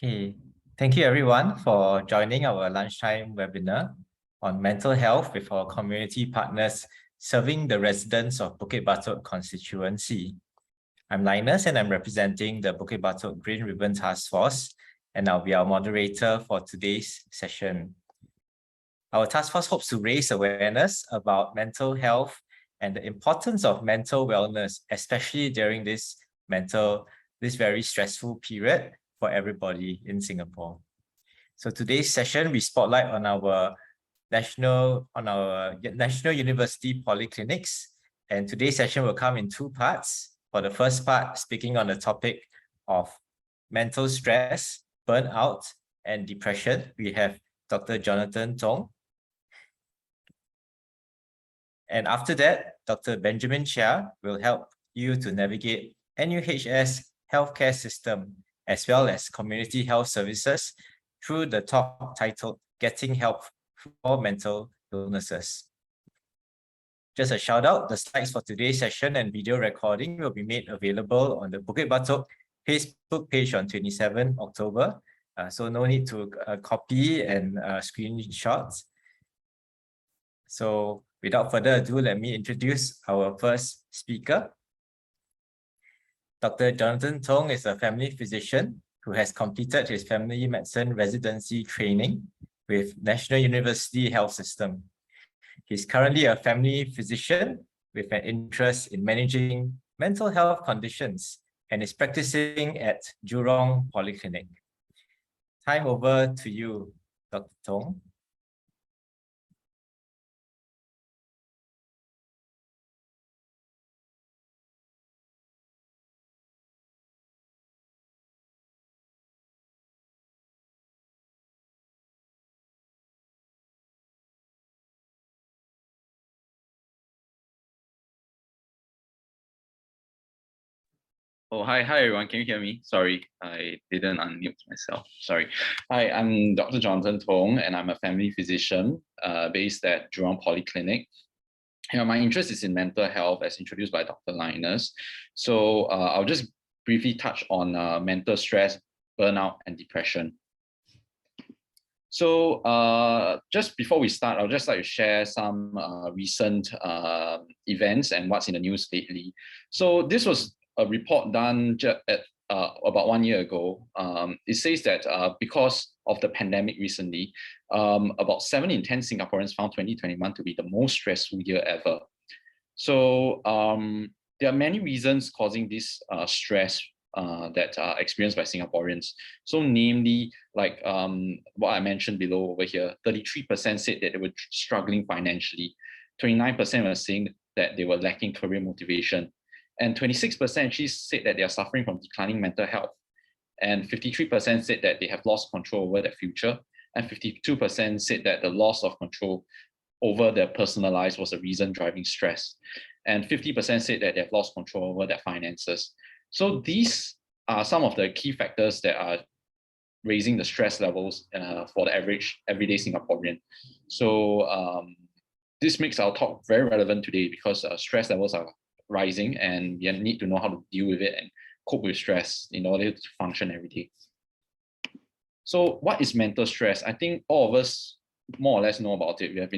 Okay, thank you everyone for joining our lunchtime webinar on mental health with our community partners serving the residents of Bukit Batok constituency. I'm Linus and I'm representing the Bukit Batok Green Ribbon Task Force, and I'll be our moderator for today's session. Our task force hopes to raise awareness about mental health and the importance of mental wellness, especially during this very stressful period for everybody in Singapore. So today's session, we spotlight on our National University Polyclinics. And today's session will come in two parts. For the first part, speaking on the topic of mental stress, burnout, and depression, we have Dr. Jonathan Tong. And after that, Dr. Benjamin Chia will help you to navigate NUHS healthcare system as well as community health services through the talk titled Getting Help for Mental Illnesses. Just a shout out, the slides for today's session and video recording will be made available on the Bukit Batok Facebook page on 27 October. So no need to copy and screenshots. So without further ado, let me introduce our first speaker. Dr. Jonathan Tong is a family physician who has completed his family medicine residency training with National University Health System. He's currently a family physician with an interest in managing mental health conditions and is practicing at Jurong Polyclinic. Time over to you, Dr. Tong. Oh, hi everyone. Can you hear me? Sorry, I didn't unmute myself. Sorry. Hi, I'm Dr. Jonathan Tong, and I'm a family physician based at Jurong Polyclinic. My interest is in mental health, as introduced by Dr. Linus. So I'll just briefly touch on mental stress, burnout, and depression. So just before we start, I'll just like to share some recent events and what's in the news lately. So this was a report done about 1 year ago. It says that because of the pandemic recently, about 7 in 10 Singaporeans found 2021 to be the most stressful year ever. So there are many reasons causing this stress that are experienced by Singaporeans. So namely, like what I mentioned below over here, 33% said that they were struggling financially, 29% were saying that they were lacking career motivation, and 26% actually said that they are suffering from declining mental health. And 53% said that they have lost control over their future. And 52% said that the loss of control over their personal lives was a reason driving stress. And 50% said that they have lost control over their finances. So these are some of the key factors that are raising the stress levels for the average everyday Singaporean. So this makes our talk very relevant today because stress levels are rising and we need to know how to deal with it and cope with stress in order to function every day. So what is mental stress? I think all of us more or less know about it. We have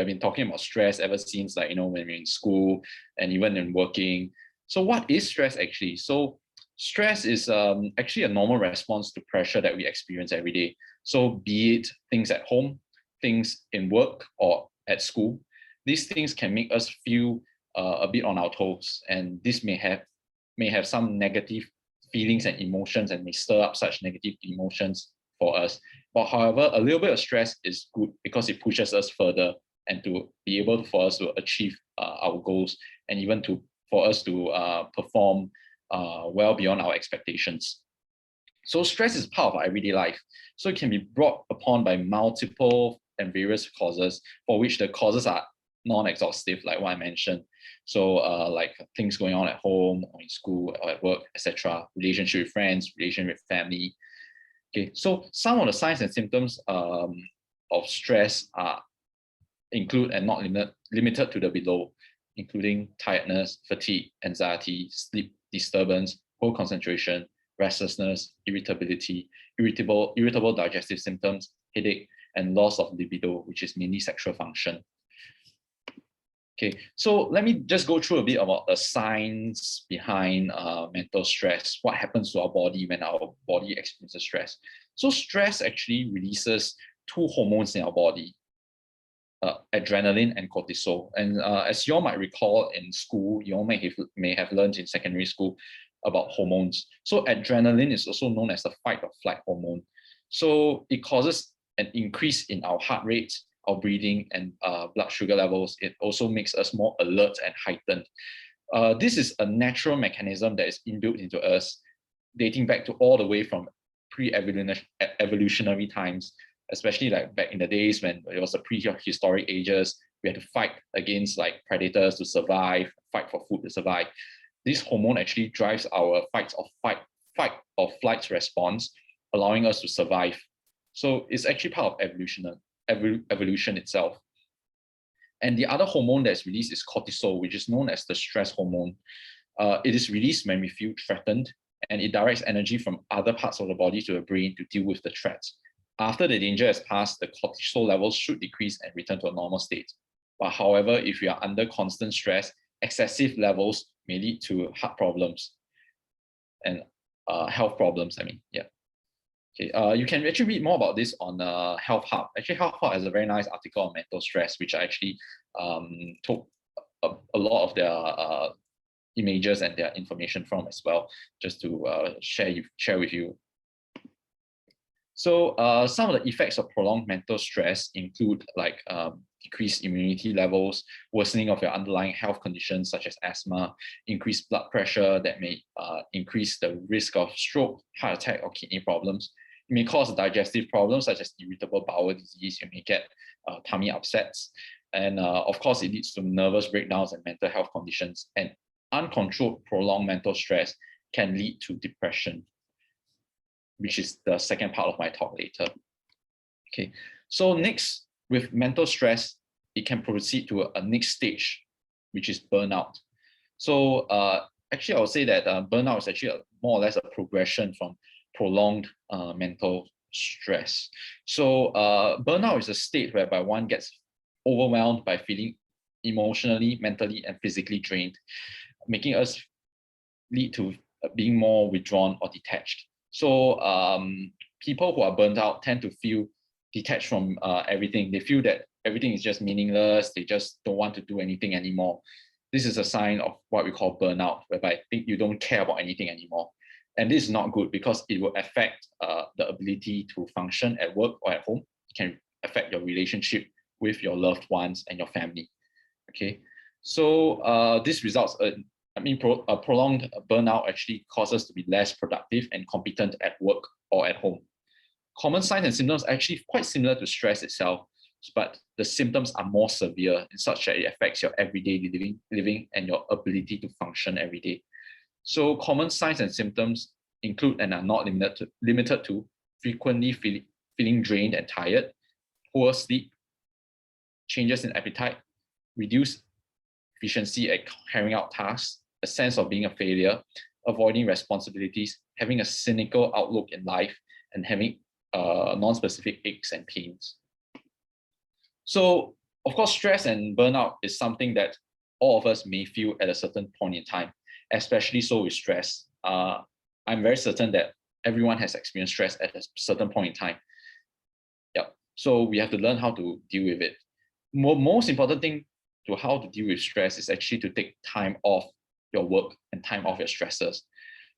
been talking about stress ever since, like, when we're in school and even in working. So what is stress actually? So stress is actually a normal response to pressure that we experience every day. So be it things at home, things in work or at school, these things can make us feel a bit on our toes, and this may have some negative feelings and emotions and may stir up such negative emotions for us. But however, a little bit of stress is good because it pushes us further and to be able for us to achieve our goals, and even for us to perform well beyond our expectations. So stress is part of our everyday life. So it can be brought upon by multiple and various causes, for which the causes are non-exhaustive, like what I mentioned. So like things going on at home or in school or at work, etc. Relationship with friends, relationship with family. Okay, so some of the signs and symptoms of stress include and not limited to the below, including tiredness, fatigue, anxiety, sleep disturbance, poor concentration, restlessness, irritability, irritable digestive symptoms, headache, and loss of libido, which is mainly sexual function. Okay, so let me just go through a bit about the science behind mental stress, what happens to our body when our body experiences stress. So stress actually releases two hormones in our body, adrenaline and cortisol. And as you all might recall in school, you all may have learned in secondary school about hormones. So adrenaline is also known as the fight or flight hormone. So it causes an increase in our heart rate, our breathing, and blood sugar levels. It also makes us more alert and heightened. This is a natural mechanism that is inbuilt into us, dating back to all the way from pre-evolutionary times, especially like back in the days when it was the prehistoric ages. We had to fight against like predators to survive, fight for food to survive. This hormone actually drives our fight or flight response, allowing us to survive. So it's actually part of evolution itself. And the other hormone that's released is cortisol, which is known as the stress hormone. It is released when we feel threatened, and it directs energy from other parts of the body to the brain to deal with the threats. After the danger has passed, the cortisol levels should decrease and return to a normal state. But however, if you are under constant stress, excessive levels may lead to heart problems and health problems, Okay, you can actually read more about this on Health Hub. Actually, Health Hub has a very nice article on mental stress, which I actually took a lot of their images and their information from as well, just to share with you. So some of the effects of prolonged mental stress include like decreased immunity levels, worsening of your underlying health conditions such as asthma, increased blood pressure that may increase the risk of stroke, heart attack, or kidney problems. It may cause digestive problems such as irritable bowel disease. You may get tummy upsets. And of course, it leads to nervous breakdowns and mental health conditions. And uncontrolled prolonged mental stress can lead to depression, which is the second part of my talk later. Okay, so next, with mental stress, it can proceed to a next stage, which is burnout. So actually, I would say that burnout is actually more or less a progression from prolonged mental stress. So burnout is a state whereby one gets overwhelmed by feeling emotionally, mentally, and physically drained, making us lead to being more withdrawn or detached. So people who are burnt out tend to feel detached from everything. They feel that everything is just meaningless. They just don't want to do anything anymore. This is a sign of what we call burnout, whereby you don't care about anything anymore. And this is not good because it will affect the ability to function at work or at home. It can affect your relationship with your loved ones and your family. Okay, so this results in, a prolonged burnout actually causes us to be less productive and competent at work or at home. Common signs and symptoms are actually quite similar to stress itself, but the symptoms are more severe in such that it affects your everyday living and your ability to function every day. So common signs and symptoms include and are not limited to frequently feeling drained and tired, poor sleep, changes in appetite, reduced efficiency at carrying out tasks, a sense of being a failure, avoiding responsibilities, having a cynical outlook in life, and having non-specific aches and pains. So, of course, stress and burnout is something that all of us may feel at a certain point in time, especially so with stress. I'm very certain that everyone has experienced stress at a certain point in time. Yeah. So we have to learn how to deal with it. Most important thing to how to deal with stress is actually to take time off your work and time off your stressors.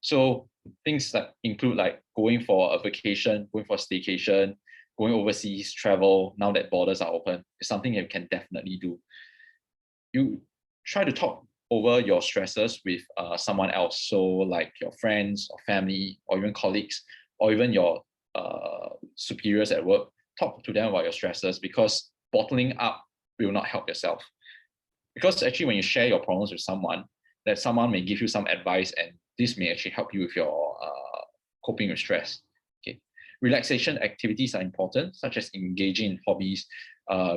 So things that include like going for a vacation, going for a staycation, going overseas, travel, now that borders are open, is something you can definitely do. You try to talk over your stressors with someone else. So like your friends or family or even colleagues or even your superiors at work. Talk to them about your stressors, because bottling up will not help yourself. Because actually when you share your problems with someone, that someone may give you some advice, and this may actually help you with your coping with stress. Okay. Relaxation activities are important, such as engaging in hobbies,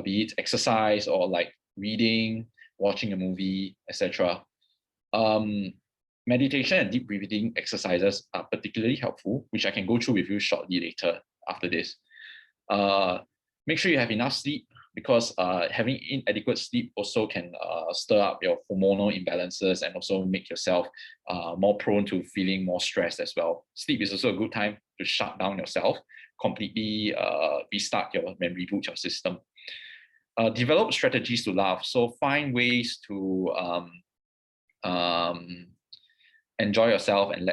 be it exercise or like reading, watching a movie, etc. Meditation and deep breathing exercises are particularly helpful, which I can go through with you shortly later after this. Make sure you have enough sleep, because having inadequate sleep also can stir up your hormonal imbalances and also make yourself more prone to feeling more stressed as well. Sleep is also a good time to shut down yourself, completely restart and reboot your system. Develop strategies to laugh. So find ways to enjoy yourself and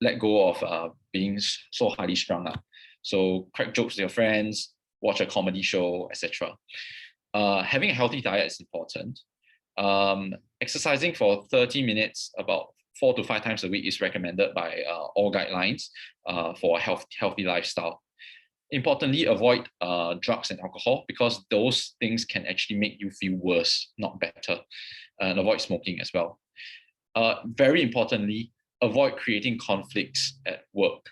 let go of being so highly strung up. So crack jokes with your friends, watch a comedy show, etc. Having a healthy diet is important. Exercising for 30 minutes, about 4 to 5 times a week, is recommended by all guidelines for a healthy lifestyle. Importantly, avoid drugs and alcohol, because those things can actually make you feel worse, not better. And avoid smoking as well. Very importantly, avoid creating conflicts at work,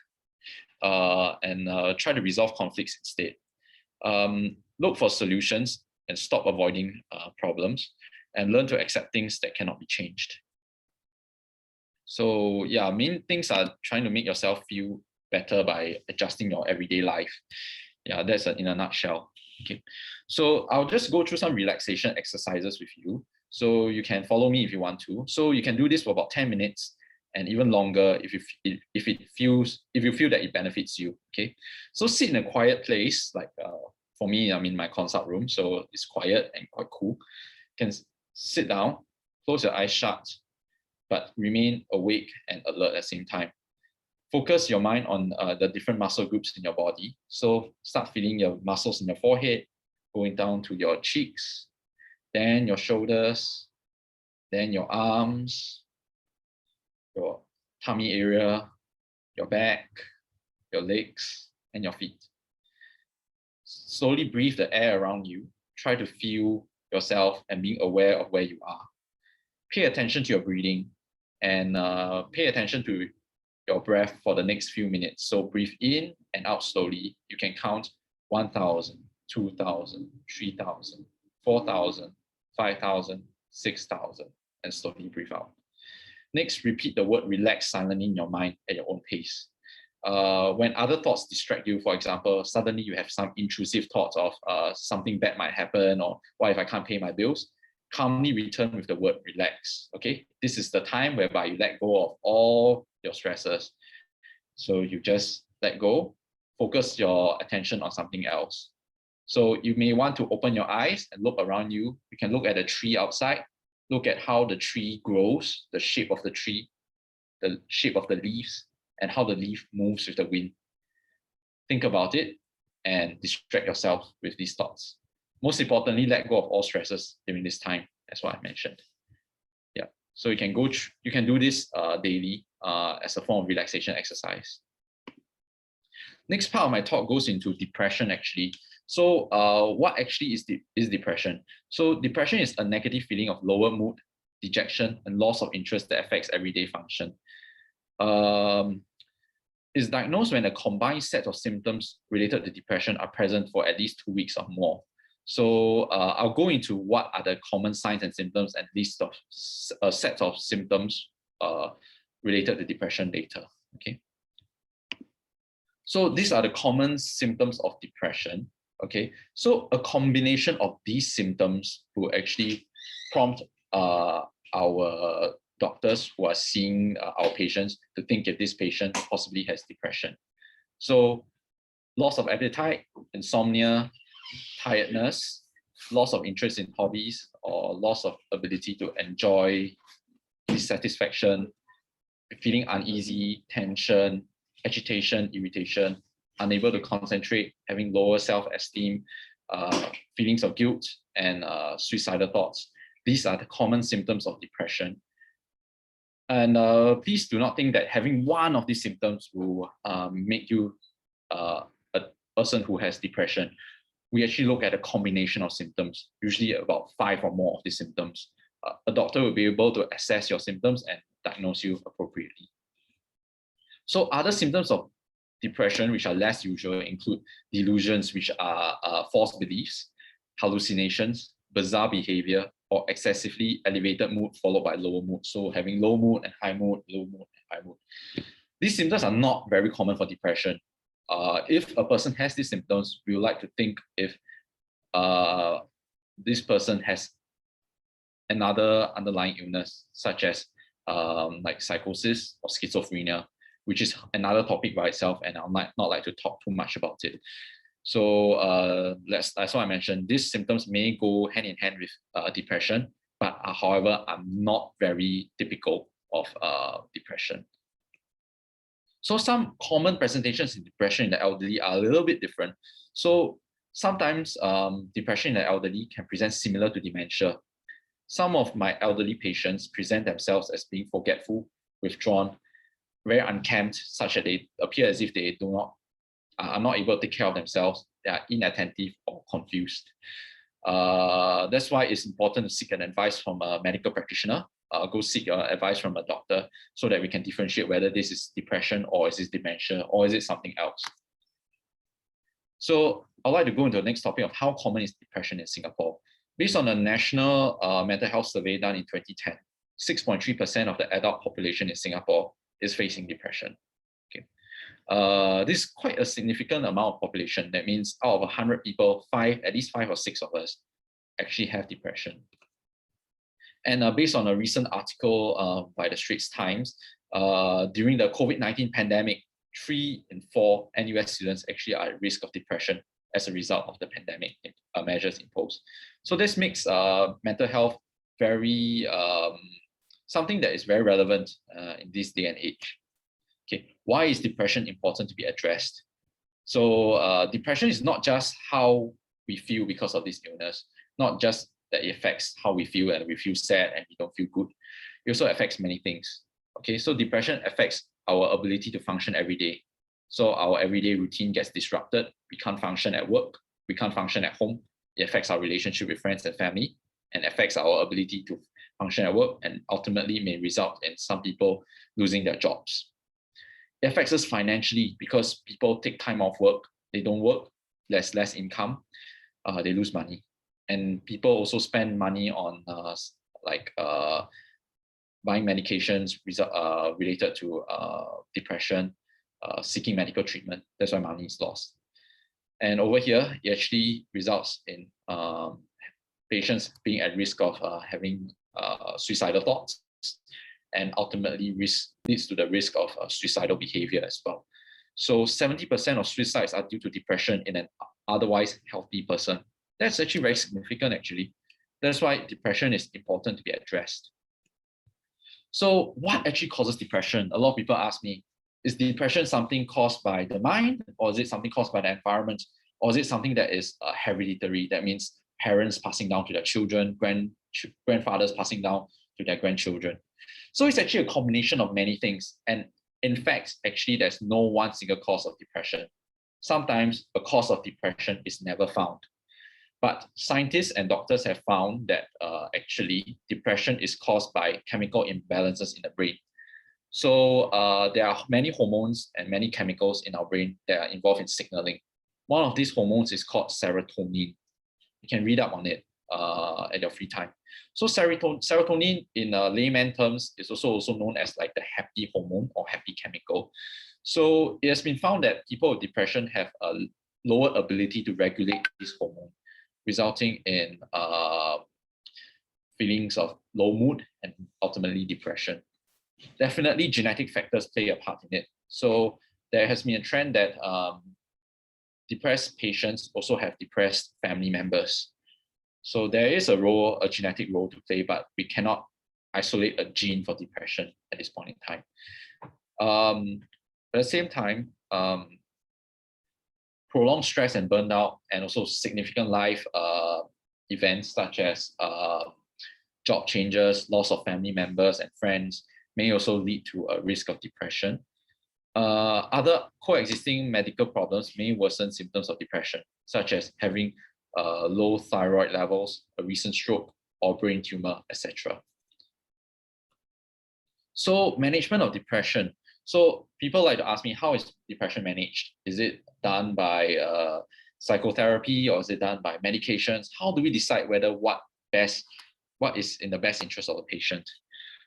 and try to resolve conflicts instead. Look for solutions and stop avoiding problems, and learn to accept things that cannot be changed. So yeah, main things are trying to make yourself feel better by adjusting your everyday life. Yeah, that's in a nutshell. Okay, so I'll just go through some relaxation exercises with you, so you can follow me if you want to. So you can do this for about 10 minutes and even longer if you feel that it benefits you. Okay, so sit in a quiet place, like for me, I'm in my consult room, so it's quiet and quite cool. You can sit down, close your eyes shut, but remain awake and alert at the same time. Focus your mind on the different muscle groups in your body. So start feeling your muscles in your forehead, going down to your cheeks, then your shoulders, then your arms, your tummy area, your back, your legs, and your feet. Slowly breathe the air around you. Try to feel yourself and being aware of where you are. Pay attention to your breathing, and pay attention to your breath for the next few minutes. So breathe in and out slowly. You can count 1,000, 2,000, 3,000, 4,000, 5,000, 6,000, and slowly breathe out. Next, repeat the word relax silently in your mind at your own pace. When other thoughts distract you, for example, suddenly you have some intrusive thoughts of something bad might happen, or what if I can't pay my bills? Calmly return with the word relax. Okay, this is the time whereby you let go of all your stresses. So you just let go, focus your attention on something else. So you may want to open your eyes and look around you. You can look at the tree outside, look at how the tree grows, the shape of the tree, the shape of the leaves, and how the leaf moves with the wind. Think about it and distract yourself with these thoughts. Most importantly, let go of all stresses during this time. That's what I mentioned. Yeah, so you can do this daily as a form of relaxation exercise. Next part of my talk goes into depression, actually. So what actually is depression? So depression is a negative feeling of lower mood, dejection, and loss of interest that affects everyday function. Is diagnosed when a combined set of symptoms related to depression are present for at least 2 weeks or more. So I'll go into what are the common signs and symptoms and list of a set of symptoms related to depression later. Okay. So these are the common symptoms of depression. Okay. So a combination of these symptoms will actually prompt our doctors who are seeing our patients to think if this patient possibly has depression. So loss of appetite, insomnia, tiredness, loss of interest in hobbies, or loss of ability to enjoy, dissatisfaction, feeling uneasy, tension, agitation, irritation, unable to concentrate, having lower self-esteem, feelings of guilt, and suicidal thoughts. These are the common symptoms of depression. And please do not think that having one of these symptoms will make you a person who has depression. We actually look at a combination of symptoms, usually about 5 or more of these symptoms. A doctor will be able to assess your symptoms and diagnose you appropriately. So other symptoms of depression, which are less usual, include delusions, which are false beliefs, hallucinations, bizarre behavior, or excessively elevated mood followed by lower mood. So having low mood and high mood, low mood and high mood. These symptoms are not very common for depression. If a person has these symptoms, we would like to think if this person has another underlying illness, such as like psychosis or schizophrenia, which is another topic by itself, and I'll not like to talk too much about it. So that's what I mentioned. These symptoms may go hand in hand with depression, but however, are not very typical of depression. So some common presentations in depression in the elderly are a little bit different. So sometimes depression in the elderly can present similar to dementia. Some of my elderly patients present themselves as being forgetful, withdrawn, very unkempt, such that they appear as if they are not able to take care of themselves. They are inattentive or confused. That's why it's important to seek an advice from a medical practitioner. Go seek advice from a doctor so that we can differentiate whether this is depression or is this dementia or is it something else. So I'd like to go into the next topic of how common is depression in Singapore. Based on a national mental health survey done in 2010, 6.3% of the adult population in Singapore is facing depression. Okay. This is quite a significant amount of population. That means out of 100 people, at least 5 or 6 of us actually have depression. And based on a recent article by the Straits Times, during the COVID-19 pandemic, 3 in 4 NUS students actually are at risk of depression as a result of the pandemic measures imposed. So this makes mental health very something that is very relevant in this day and age. Okay, why is depression important to be addressed? So depression is not just how we feel because of this illness, not just that it affects how we feel and we feel sad and we don't feel good. It also affects many things. Okay, so depression affects our ability to function every day. So our everyday routine gets disrupted. We can't function at work. We can't function at home. It affects our relationship with friends and family and affects our ability to function at work and ultimately may result in some people losing their jobs. It affects us financially because people take time off work. They don't work, there's less income, they lose money. And people also spend money on buying medications related to depression, seeking medical treatment. That's why money is lost. And over here, it actually results in patients being at risk of having suicidal thoughts, and ultimately leads to the risk of suicidal behavior as well. So 70% of suicides are due to depression in an otherwise healthy person. That's actually very significant, actually. That's why depression is important to be addressed. So what actually causes depression? A lot of people ask me, is depression something caused by the mind, or is it something caused by the environment, or is it something that is hereditary? That means parents passing down to their children, grandfathers passing down to their grandchildren. So it's actually a combination of many things. And in fact, actually, there's no one single cause of depression. Sometimes a cause of depression is never found. But scientists and doctors have found that actually depression is caused by chemical imbalances in the brain. So there are many hormones and many chemicals in our brain that are involved in signaling. One of these hormones is called serotonin. You can read up on it at your free time. So serotonin in layman terms is also known as like the happy hormone or happy chemical. So it has been found that people with depression have a lower ability to regulate this hormone, resulting in feelings of low mood and ultimately depression. Definitely genetic factors play a part in it. So there has been a trend that depressed patients also have depressed family members. So there is a genetic role to play, but we cannot isolate a gene for depression at this point in time. At the same time, prolonged stress and burnout, and also significant life events such as job changes, loss of family members and friends may also lead to a risk of depression. Other coexisting medical problems may worsen symptoms of depression, such as having low thyroid levels, a recent stroke, or brain tumor, etc. So management of depression. So people like to ask me, how is depression managed? Is it done by psychotherapy or is it done by medications? How do we decide whether what best what is in the best interest of the patient.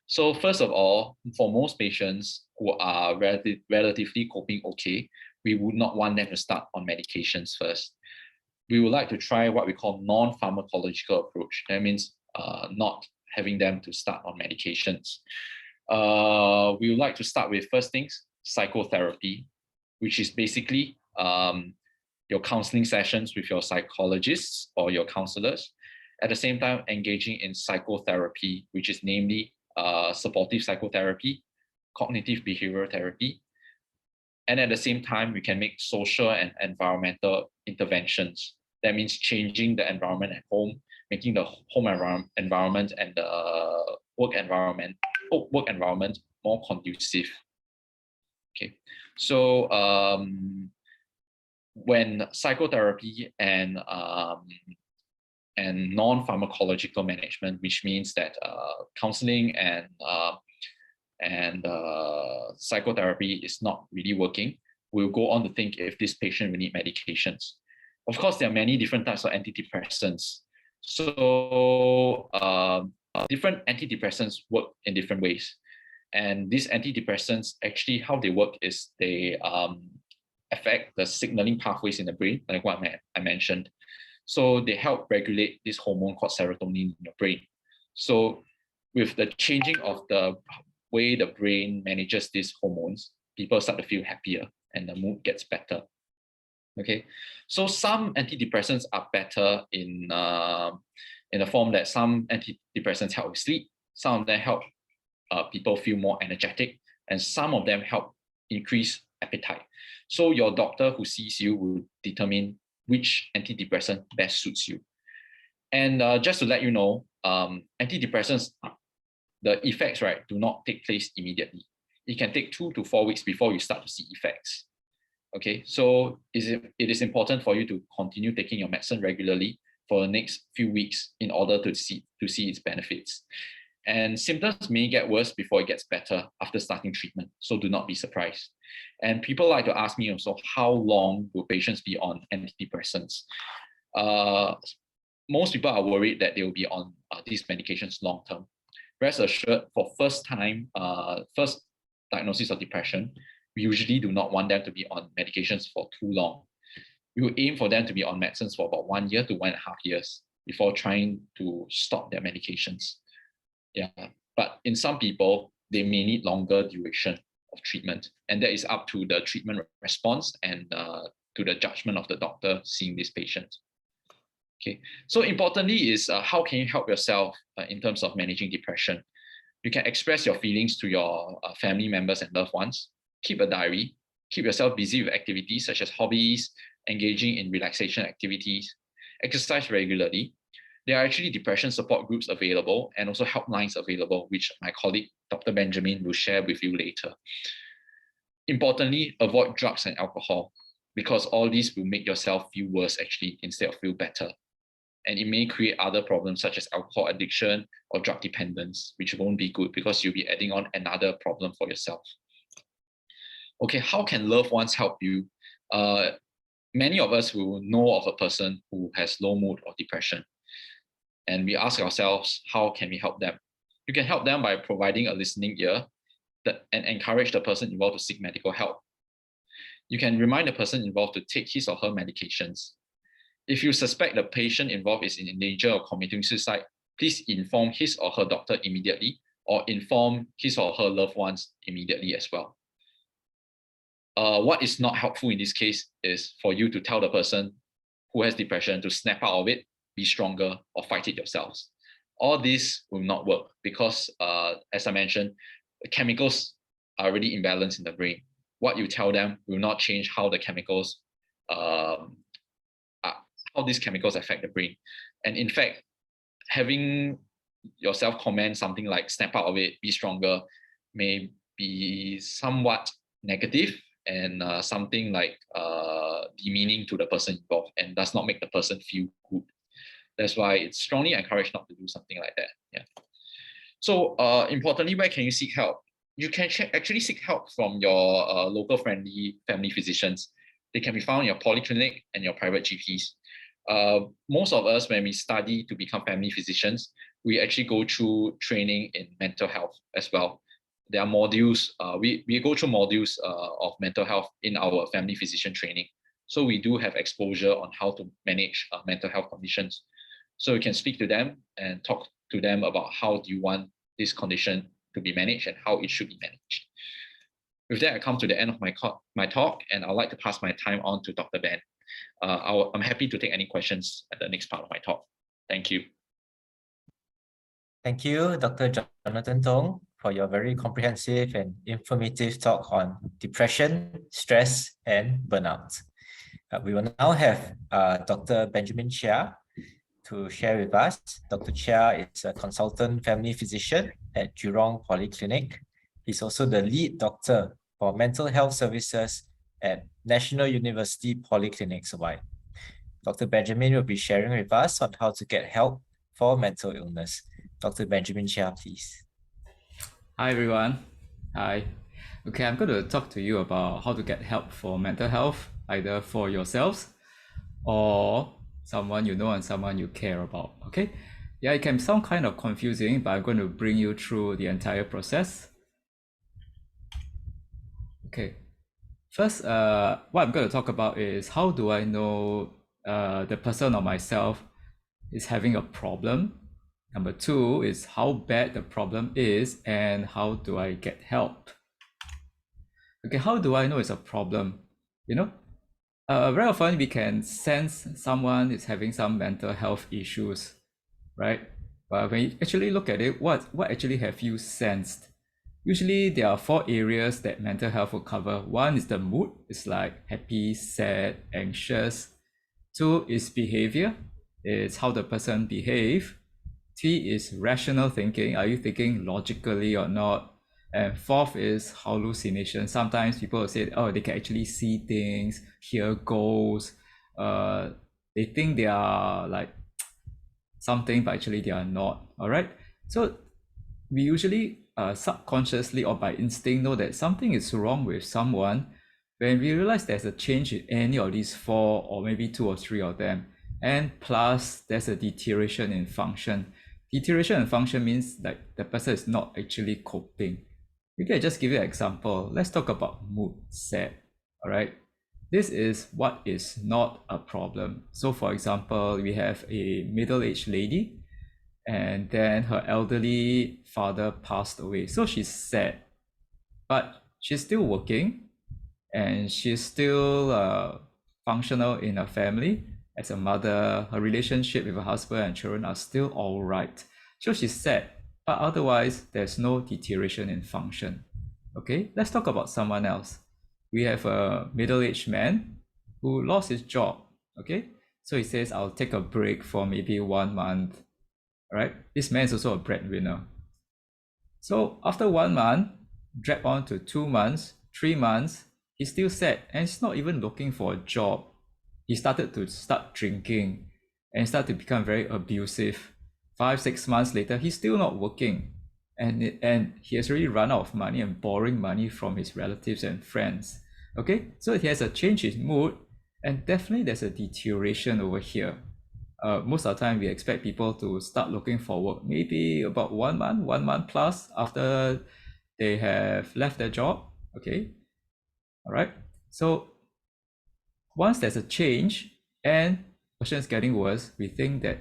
So first of all, for most patients who are relatively coping okay, we would not want them to start on medications first. We would like to try what we call non-pharmacological approach. That means not having them to start on medications. We would like to start with, first things, psychotherapy, which is basically your counseling sessions with your psychologists or your counselors. At the same time, engaging in psychotherapy, which is namely supportive psychotherapy, cognitive behavioral therapy. And at the same time, we can make social and environmental interventions. That means changing the environment at home, making the home environment and the work environment more conducive. Okay, so when psychotherapy and non-pharmacological management, which means that counseling and psychotherapy is not really working, we'll go on to think if this patient will need medications. Of course, there are many different types of antidepressants. So different antidepressants work in different ways. And these antidepressants, actually, how they work is they affect the signaling pathways in the brain, like what I mentioned. So they help regulate this hormone called serotonin in your brain. So with the changing of the way the brain manages these hormones, people start to feel happier and the mood gets better. Okay, so some antidepressants are better in the form that some antidepressants help with sleep, some of them help people feel more energetic, and some of them help increase appetite. So your doctor who sees you will determine which antidepressant best suits you. And just to let you know, antidepressants, the effects, right, do not take place immediately. It can take 2 to 4 weeks before you start to see effects. Okay, so it is important for you to continue taking your medicine regularly for the next few weeks in order to see its benefits. And symptoms may get worse before it gets better after starting treatment, so do not be surprised. And people like to ask me also, how long will patients be on antidepressants? Most people are worried that they will be on these medications long term. Rest assured, for first diagnosis of depression, we usually do not want them to be on medications for too long. We will aim for them to be on medicines for about 1 year to 1.5 years before trying to stop their medications. Yeah, but in some people, they may need longer duration of treatment, and that is up to the treatment response and to the judgment of the doctor seeing this patient. Okay, so importantly is how can you help yourself in terms of managing depression? You can express your feelings to your family members and loved ones. Keep a diary. Keep yourself busy with activities such as hobbies, engaging in relaxation activities, exercise regularly. There are actually depression support groups available and also helplines available, which my colleague, Dr. Benjamin, will share with you later. Importantly, avoid drugs and alcohol, because all these will make yourself feel worse actually instead of feel better. And it may create other problems such as alcohol addiction or drug dependence, which won't be good because you'll be adding on another problem for yourself. Okay, how can loved ones help you? Many of us will know of a person who has low mood or depression. And we ask ourselves, how can we help them? You can help them by providing a listening ear and encourage the person involved to seek medical help. You can remind the person involved to take his or her medications. If you suspect the patient involved is in danger of committing suicide, please inform his or her doctor immediately, or inform his or her loved ones immediately as well. What is not helpful in this case is for you to tell the person who has depression to snap out of it, be stronger, or fight it yourselves. All this will not work because, as I mentioned, the chemicals are already imbalanced in the brain. What you tell them will not change how the chemicals, how these chemicals affect the brain. And in fact, having yourself comment something like snap out of it, be stronger, may be somewhat negative and something like demeaning to the person involved and does not make the person feel good. That's why it's strongly encouraged not to do something like that. Yeah. So importantly, where can you seek help? You can actually seek help from your local friendly family physicians. They can be found in your polyclinic and your private GPs. Most of us, when we study to become family physicians, we actually go through training in mental health as well. There are modules, we go through modules of mental health in our family physician training. So we do have exposure on how to manage mental health conditions. So you can speak to them and talk to them about how do you want this condition to be managed and how it should be managed. With that, I come to the end of my talk, and I'd like to pass my time on to Dr. Ben. I'm happy to take any questions at the next part of my talk. Thank you. Thank you, Dr. Jonathan Tong, for your very comprehensive and informative talk on depression, stress, and burnout. We will now have Dr. Benjamin Chia to share with us. Dr. Chia is a consultant family physician at Jurong Polyclinic. He's also the lead doctor for mental health services at National University Polyclinics Hawaii. Dr. Benjamin will be sharing with us on how to get help for mental illness. Dr. Benjamin Chia, please. Hi, everyone. Hi. Okay, I'm going to talk to you about how to get help for mental health, either for yourselves or someone you know and someone you care about. Okay. Yeah, it can sound kind of confusing, but I'm going to bring you through the entire process. Okay. First, what I'm going to talk about is how do I know the person or myself is having a problem. Number two is how bad the problem is and how do I get help. Okay, how do I know it's a problem? You know, very often we can sense someone is having some mental health issues, right? But when you actually look at it, what actually have you sensed? Usually there are 4 areas that mental health will cover. 1 is the mood, it's like happy, sad, anxious. 2 is behavior, it's how the person behave. 3 is rational thinking, are you thinking logically or not? And 4th is hallucination. Sometimes people will say, oh, they can actually see things, hear ghosts. They think they are like something, but actually they are not. All right. So we usually subconsciously or by instinct know that something is wrong with someone when we realize there's a change in any of these 4 or maybe 2 or 3 of them. And plus there's a deterioration in function. Deterioration in function means that the person is not actually coping. Maybe I just give you an example. Let's talk about mood, sad. All right. This is what is not a problem. So for example, we have a middle-aged lady and then her elderly father passed away. So she's sad, but she's still working and she's still functional in her family as a mother. Her relationship with her husband and children are still all right. So she's sad, but otherwise there's no deterioration in function. Okay, let's talk about someone else. We have a middle-aged man who lost his job. Okay, so he says, I'll take a break for maybe 1 month. All right, this man is also a breadwinner. So after 1 month, drag on to 2 months, 3 months, he's still sad and he's not even looking for a job. He started to drinking and started to become very abusive. 5-6 months later, he's still not working, and he has already run out of money and borrowing money from his relatives and friends. Okay, so he has a change in mood, and definitely there's a deterioration over here. Most of the time we expect people to start looking for work maybe about 1 month plus after they have left their job. Okay, all right, so once there's a change and the person is getting worse, we think that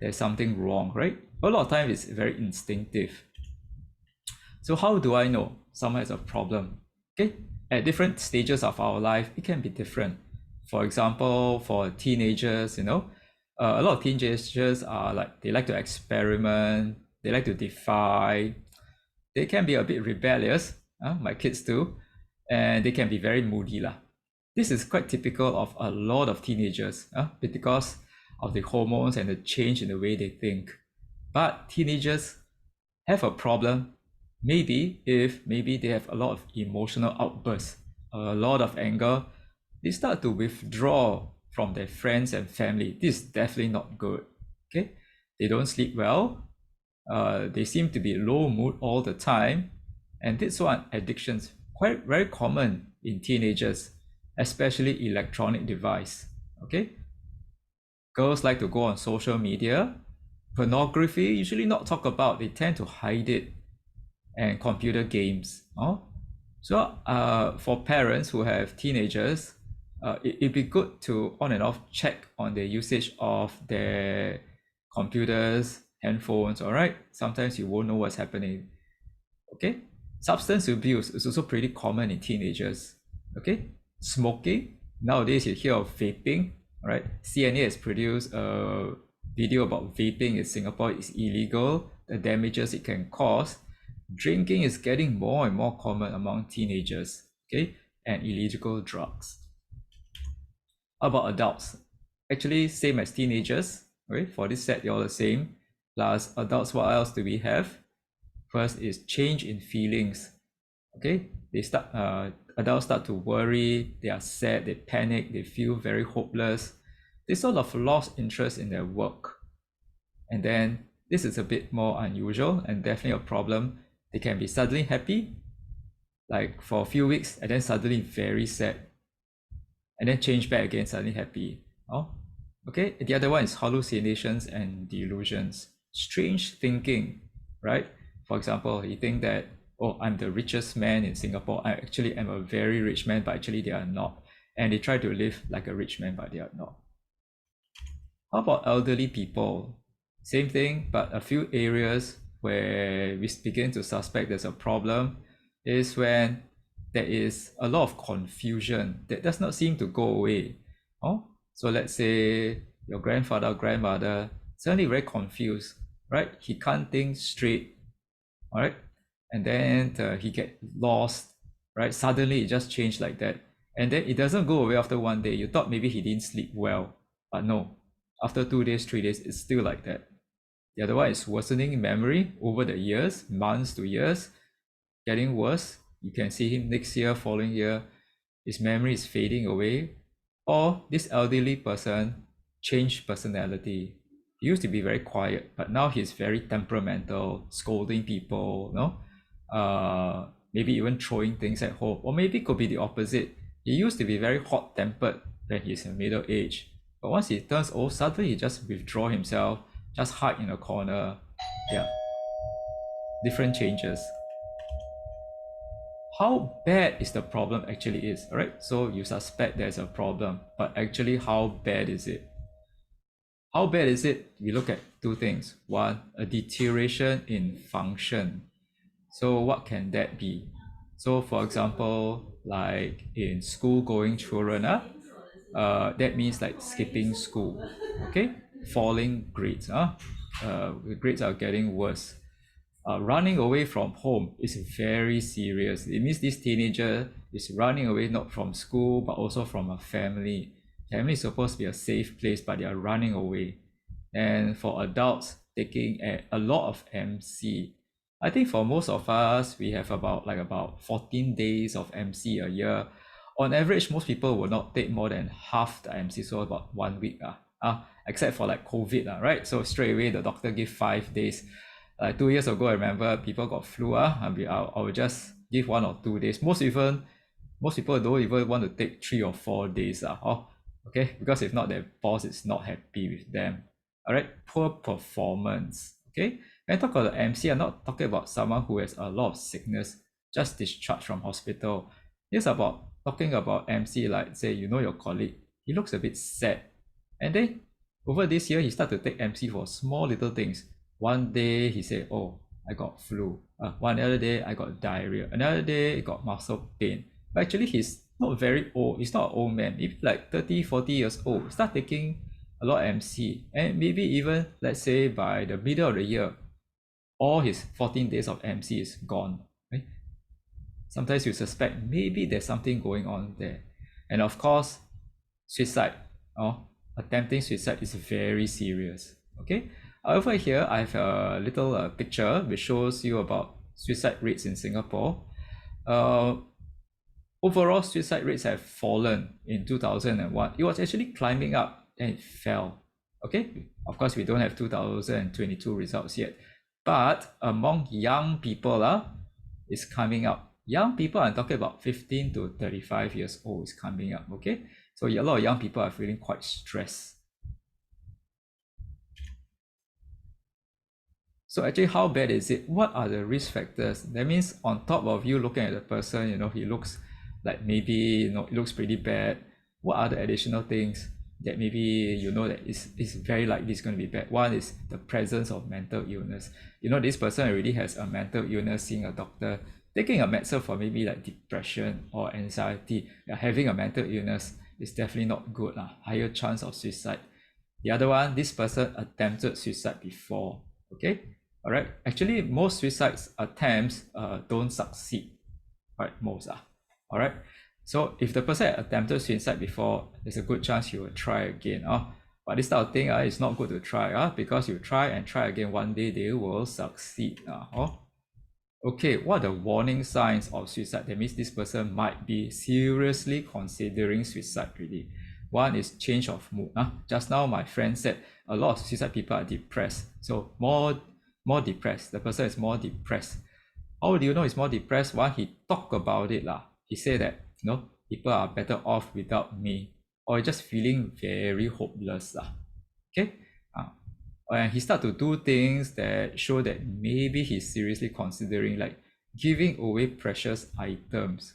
there's something wrong, right? A lot of times it's very instinctive. So how do I know someone has a problem? Okay, at different stages of our life, it can be different. For example, for teenagers, a lot of teenagers are like, they like to experiment, they like to defy, they can be a bit rebellious, my kids too, and they can be very moody lah. This is quite typical of a lot of teenagers because of the hormones and the change in the way they think. But teenagers have a problem maybe if they have a lot of emotional outbursts, a lot of anger. They start to withdraw from their friends and family. This is definitely not good. Okay, they don't sleep well. They seem to be low mood all the time, and this one, addictions, quite very common in teenagers, especially electronic device. Okay, girls like to go on social media, Pornography, usually not talk about, they tend to hide it. And computer games. So for parents who have teenagers, it'd be good to on and off check on the usage of their computers, handphones, all right? Sometimes you won't know what's happening, okay? Substance abuse is also pretty common in teenagers, okay? Smoking, nowadays you hear of vaping, all right? CNA has produced a video about vaping in Singapore is illegal, the damages it can cause. Drinking is getting more and more common among teenagers, okay? And illegal drugs. How about adults? Actually, same as teenagers, right? For this set, you're all the same. Plus adults, what else do we have? First is change in feelings, okay? Adults start to worry, they are sad, they panic, they feel very hopeless. They sort of lost interest in their work. And then this is a bit more unusual and definitely a problem. They can be suddenly happy, like for a few weeks, and then suddenly very sad, and then change back again, suddenly happy. Okay. The other one is hallucinations and delusions. Strange thinking, right? For example, you think that, oh, I'm the richest man in Singapore. I actually am a very rich man, but actually they are not. And they try to live like a rich man, but they are not. How about elderly people? Same thing, but a few areas where we begin to suspect there's a problem is when there is a lot of confusion that does not seem to go away. So let's say your grandfather or grandmother suddenly very confused, right? He can't think straight, all right? And then he get lost, right? Suddenly it just changed like that. And then it doesn't go away after one day. You thought maybe he didn't sleep well, but no. After 2 days, 3 days, it's still like that. The other one is worsening memory over the years, months to years, getting worse. You can see him next year, following year, his memory is fading away. Or this elderly person changed personality. He used to be very quiet, but now he's very temperamental, scolding people, maybe even throwing things at home. Or maybe it could be the opposite. He used to be very hot-tempered when he's in middle age. But once he turns old, suddenly he just withdraw himself, just hide in a corner. Yeah, different changes. How bad is the problem actually is, all right? So you suspect there's a problem, but actually how bad is it? How bad is it? We look at two things. One, a deterioration in function. So what can that be? So for example, like in school-going children, that means like skipping school, okay? Falling grades, grades are getting worse. Running away from home is very serious. It means this teenager is running away not from school, but also from a family. Family is supposed to be a safe place, but they are running away. And for adults, taking a lot of MC. I think for most of us, we have about 14 days of MC a year. On average, most people will not take more than half the MC, so about 1 week. Except for like COVID, right? So straight away, the doctor give 5 days. 2 years ago, I remember people got flu. I will just give 1 or 2 days. Most people don't even want to take 3 or 4 days. Okay, because if not, their boss is not happy with them. All right, poor performance. Okay, when I talk about the MC, I'm not talking about someone who has a lot of sickness, just discharged from hospital. It's about talking about MC, like say, your colleague, he looks a bit sad. And then over this year, he started to take MC for small little things. One day he said, oh, I got flu. One other day I got diarrhea. Another day I got muscle pain. But actually he's not very old. He's not an old man. Maybe like 30, 40 years old. Start taking a lot of MC. And maybe even, let's say by the middle of the year, all his 14 days of MC is gone. Right? Sometimes you suspect maybe there's something going on there. And of course, suicide or attempting suicide is very serious. Okay. Over here, I have a little picture which shows you about suicide rates in Singapore. Overall, suicide rates have fallen in 2001. It was actually climbing up and it fell. Okay, of course, we don't have 2022 results yet. But among young people, it's coming up. Young people, I'm talking about 15 to 35 years old, is coming up. Okay, so a lot of young people are feeling quite stressed. So actually, how bad is it? What are the risk factors? That means on top of you looking at the person, he looks like maybe, it looks pretty bad. What are the additional things that maybe that is very likely it's going to be bad? One is the presence of mental illness. This person already has a mental illness, seeing a doctor, taking a medicine for maybe like depression or anxiety. Having a mental illness is definitely not good. Higher chance of suicide. The other one, this person attempted suicide before. Okay. All right. Actually, most suicide attempts don't succeed. Right. Most are. All right. So if the person had attempted suicide before, there's a good chance he will try again. But this type of thing it's not good to try. Because you try and try again, one day they will succeed. Okay, what are the warning signs of suicide? That means this person might be seriously considering suicide really. One is change of mood. Just now my friend said a lot of suicide people are depressed. So more depressed. The person is more depressed. How do you know he's more depressed? One, he talked about it. He said that people are better off without me, or just feeling very hopeless. Okay. And he start to do things that show that maybe he's seriously considering like giving away precious items,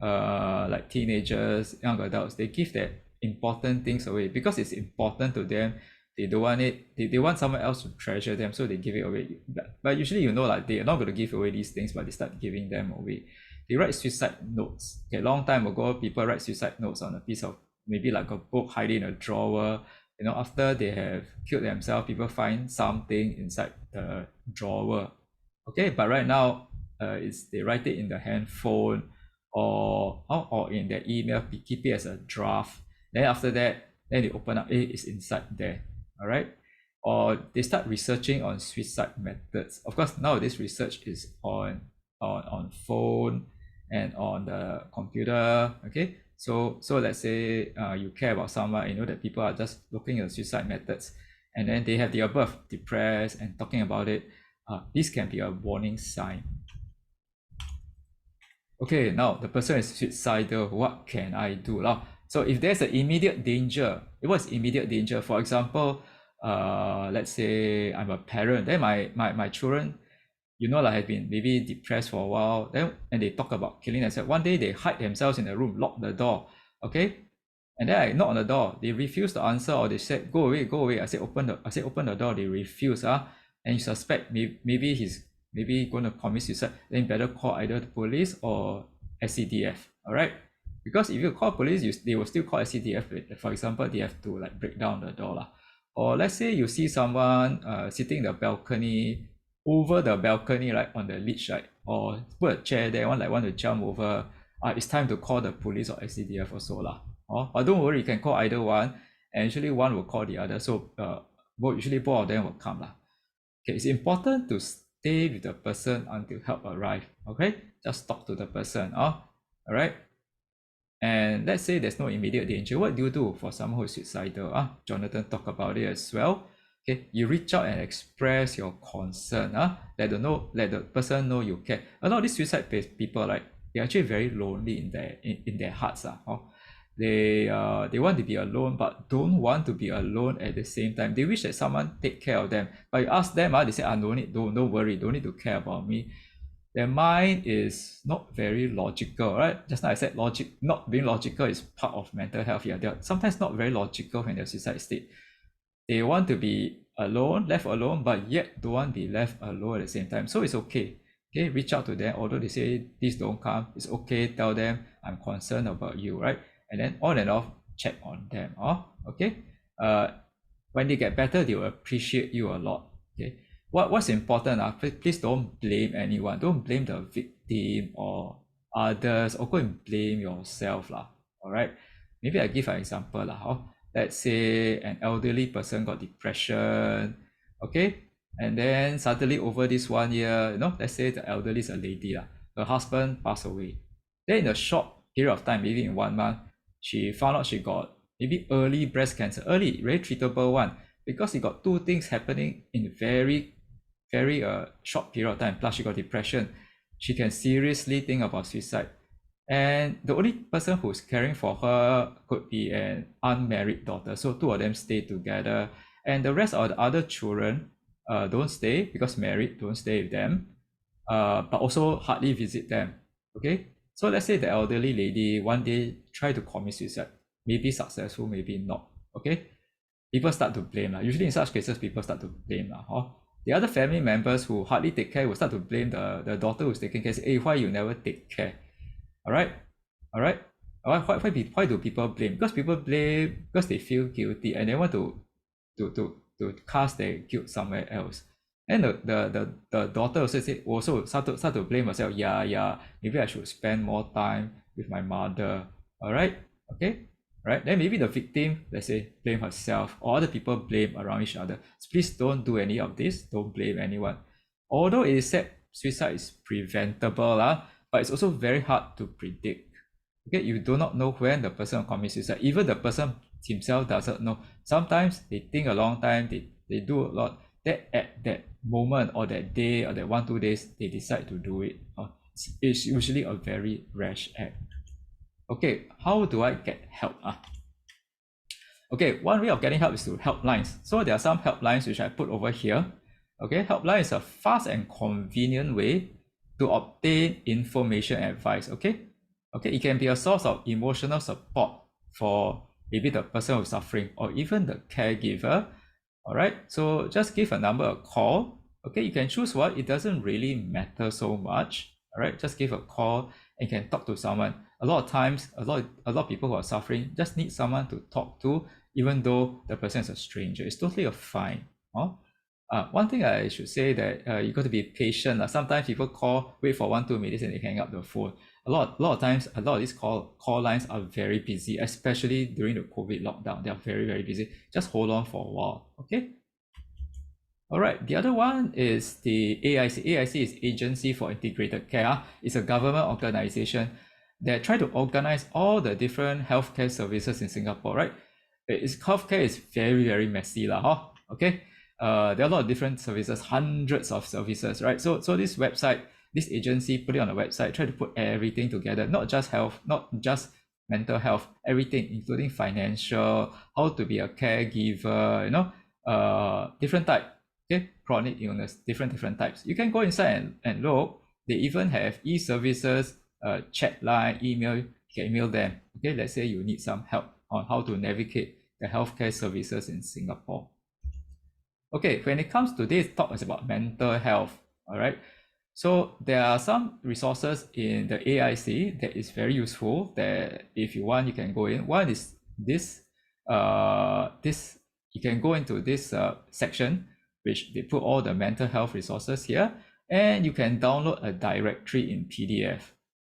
like teenagers, young adults, they give their important things away because it's important to them. They don't want it. They want someone else to treasure them, so they give it away. But usually, like they are not going to give away these things, but they start giving them away. They write suicide notes. Okay, long time ago, people write suicide notes on a piece of maybe like a book, hide it in a drawer. After they have killed themselves, people find something inside the drawer. Okay, but right now, they write it in the handphone or in their email, keep it as a draft. Then after that, then they open up, it's inside there. All right. Or they start researching on suicide methods. Of course, nowadays research is on phone and on the computer. Okay. So let's say you care about someone, that people are just looking at suicide methods, and then they have the above, depressed and talking about it. This can be a warning sign. Okay, now the person is suicidal. What can I do? So if there's an immediate danger, what's immediate danger? For example, let's say I'm a parent, then my children, have been maybe depressed for a while, and they talk about killing themselves. One day they hide themselves in a room, lock the door, okay? And then I knock on the door, they refuse to answer, or they said, go away. I said, open the door, they refuse, and you suspect maybe he's going to commit suicide, then better call either the police or SCDF, all right? Because if you call police, they will still call SCDF. For example, they have to like break down the door. Or let's say you see someone sitting in the balcony, over the balcony, right, on the ledge, right, or put a chair there, want to jump over, it's time to call the police or SCDF also. But don't worry, you can call either one, and usually one will call the other. So usually both of them will come. Okay, it's important to stay with the person until help arrive. Okay, just talk to the person. All right. And let's say there's no immediate danger. What do you do for someone who is suicidal? Jonathan talked about it as well. Okay, you reach out and express your concern. Let the person know you care. A lot of these suicide people, like, they're actually very lonely in their hearts. They want to be alone, but don't want to be alone at the same time. They wish that someone take care of them. But you ask them, they say, don't worry, don't need to care about me. Their mind is not very logical, right? Just now I said not being logical is part of mental health. Yeah, they're sometimes not very logical when they're suicide state. They want to be alone, left alone, but yet don't want to be left alone at the same time. So it's okay. Okay, reach out to them. Although they say, please don't come, it's okay. Tell them, I'm concerned about you, right? And then on and off, check on them. Okay. When they get better, they will appreciate you a lot. Okay. What's important? Please don't blame anyone. Don't blame the victim or others, or go and blame yourself. All right. Maybe I give an example. Let's say an elderly person got depression. Okay. And then suddenly over this 1 year, let's say the elderly is a lady. Her husband passed away. Then in a short period of time, maybe in 1 month, she found out she got maybe early breast cancer, very treatable one, because it got two things happening in very short period of time. Plus she got depression. She can seriously think about suicide. And the only person who's caring for her could be an unmarried daughter. So two of them stay together. And the rest of the other children, don't stay, because married, don't stay with them, but also hardly visit them. Okay, so let's say the elderly lady one day try to commit suicide, maybe successful, maybe not. Okay, people start to blame. Usually in such cases, people start to blame. The other family members who hardly take care will start to blame the daughter who's taking care. Say, hey, why you never take care? All right. Why do people blame? Because people blame because they feel guilty and they want to cast their guilt somewhere else. And the daughter also start to blame herself. Yeah, maybe I should spend more time with my mother. All right, okay, right. Then maybe the victim, let's say, blame herself, or other people blame around each other. So please don't do any of this. Don't blame anyone. Although it is said suicide is preventable, but it's also very hard to predict. Okay, you do not know when the person will commit suicide. Even the person himself doesn't know. Sometimes they think a long time, they do a lot. That at that moment or that day or that 1-2 days, they decide to do it. It's usually a very rash act. Okay, how do I get help? Okay, one way of getting help is through helplines. So there are some helplines which I put over here. Okay, helpline is a fast and convenient way to obtain information and advice. Okay, it can be a source of emotional support for maybe the person who's suffering or even the caregiver. All right, so just give a number a call. Okay, you can choose what, it doesn't really matter so much. All right, just give a call and can talk to someone. A lot of times, a lot of people who are suffering just need someone to talk to, even though the person is a stranger. It's totally fine. One thing I should say that you got to be patient. Sometimes people call, wait for 1-2 minutes and they hang up the phone. A lot of times, a lot of these call lines are very busy, especially during the COVID lockdown. They are very, very busy. Just hold on for a while, okay? All right, the other one is the AIC. AIC is Agency for Integrated Care. It's a government organization that try to organize all the different healthcare services in Singapore, right? Healthcare is very, very messy, okay? There are a lot of different services, hundreds of services, right? So this website, this agency put it on a website, try to put everything together, not just health, not just mental health, everything, including financial, how to be a caregiver, different type, okay, chronic illness, different types. You can go inside and look. They even have e-services, chat line, email. You can email them. Okay, let's say you need some help on how to navigate the healthcare services in Singapore. Okay, when it comes to this talk, is about mental health. All right, so there are some resources in the AIC that is very useful, that if you want, you can go in. One is this, you can go into this section, which they put all the mental health resources here, and you can download a directory in PDF.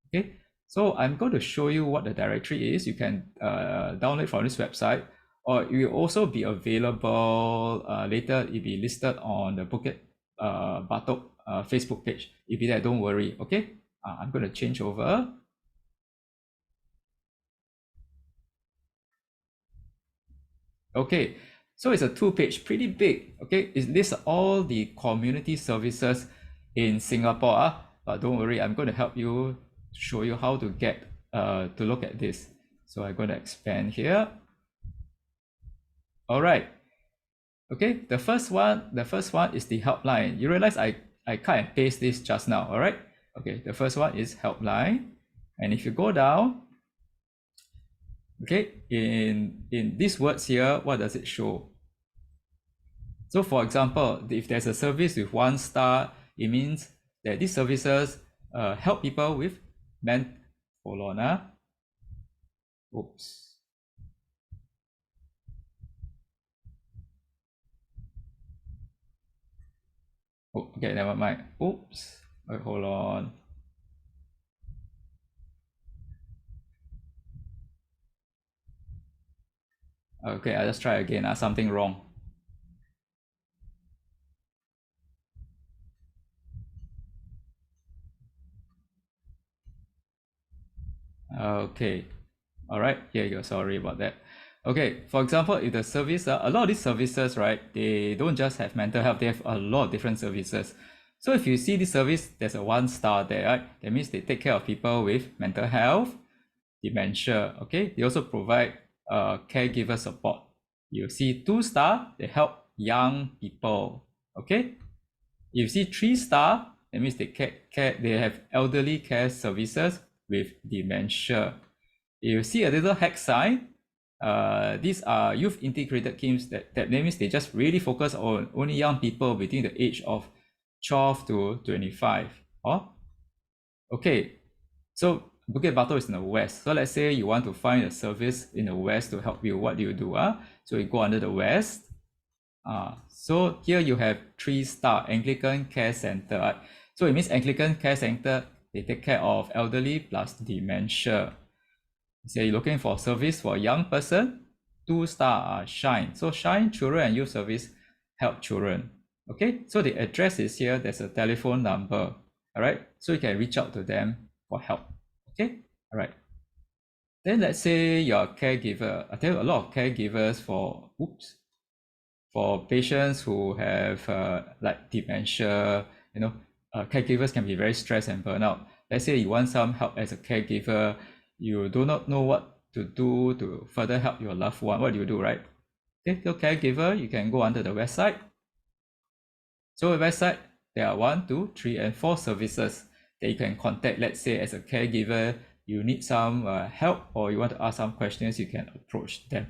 Okay, so I'm going to show you what the directory is. You can download from this website, or it will also be available later. It'll be listed on the Bukit Batok Facebook page. It'll be there, don't worry, okay? I'm going to change over. Okay, so it's a 2-page, pretty big, okay? It lists all the community services in Singapore, but don't worry, I'm going to help you, show you how to get to look at this. So I'm going to expand here. All right. Okay, the first one is the helpline. You realize I cut and paste this just now, all right? Okay, the first one is helpline. And if you go down, okay, in these words here, what does it show? So for example, if there's a service with 1 star, it means that these services help people with hold on. Oops. Oh, okay, never mind. Oops. Wait, hold on. Okay, I'll just try again. Something wrong. Okay. All right, here you go. Sorry about that. Okay, for example, if the service, a lot of these services, right, they don't just have mental health, they have a lot of different services. So if you see this service, there's a 1 star there, right? That means they take care of people with mental health, dementia, okay? They also provide caregiver support. You see 2 star, they help young people, Okay, if you see 3-star, that means they have elderly care services with dementia. If you see a little hex sign, these are youth integrated teams that means they just really focus on only young people between the age of 12 to 25. Okay, so Bukit Batok is in the west. So let's say you want to find a service in the west to help you. What do you do? So you go under the west. So here you have 3-star Anglican Care Center. So it means Anglican Care Center, they take care of elderly plus dementia. So you're looking for service for a young person, 2-star Shine. So Shine Children and Youth Service help children. Okay, so the address is here. There's a telephone number. All right, so you can reach out to them for help. Okay, all right. Then let's say you're a caregiver. I tell you, a lot of caregivers for patients who have like dementia, caregivers can be very stressed and burn out. Let's say you want some help as a caregiver, you do not know what to do to further help your loved one. What do you do, right? Okay, so caregiver, you can go under the website. So the website, there are 1, 2, 3, and 4 services that you can contact. Let's say as a caregiver, you need some help or you want to ask some questions, you can approach them.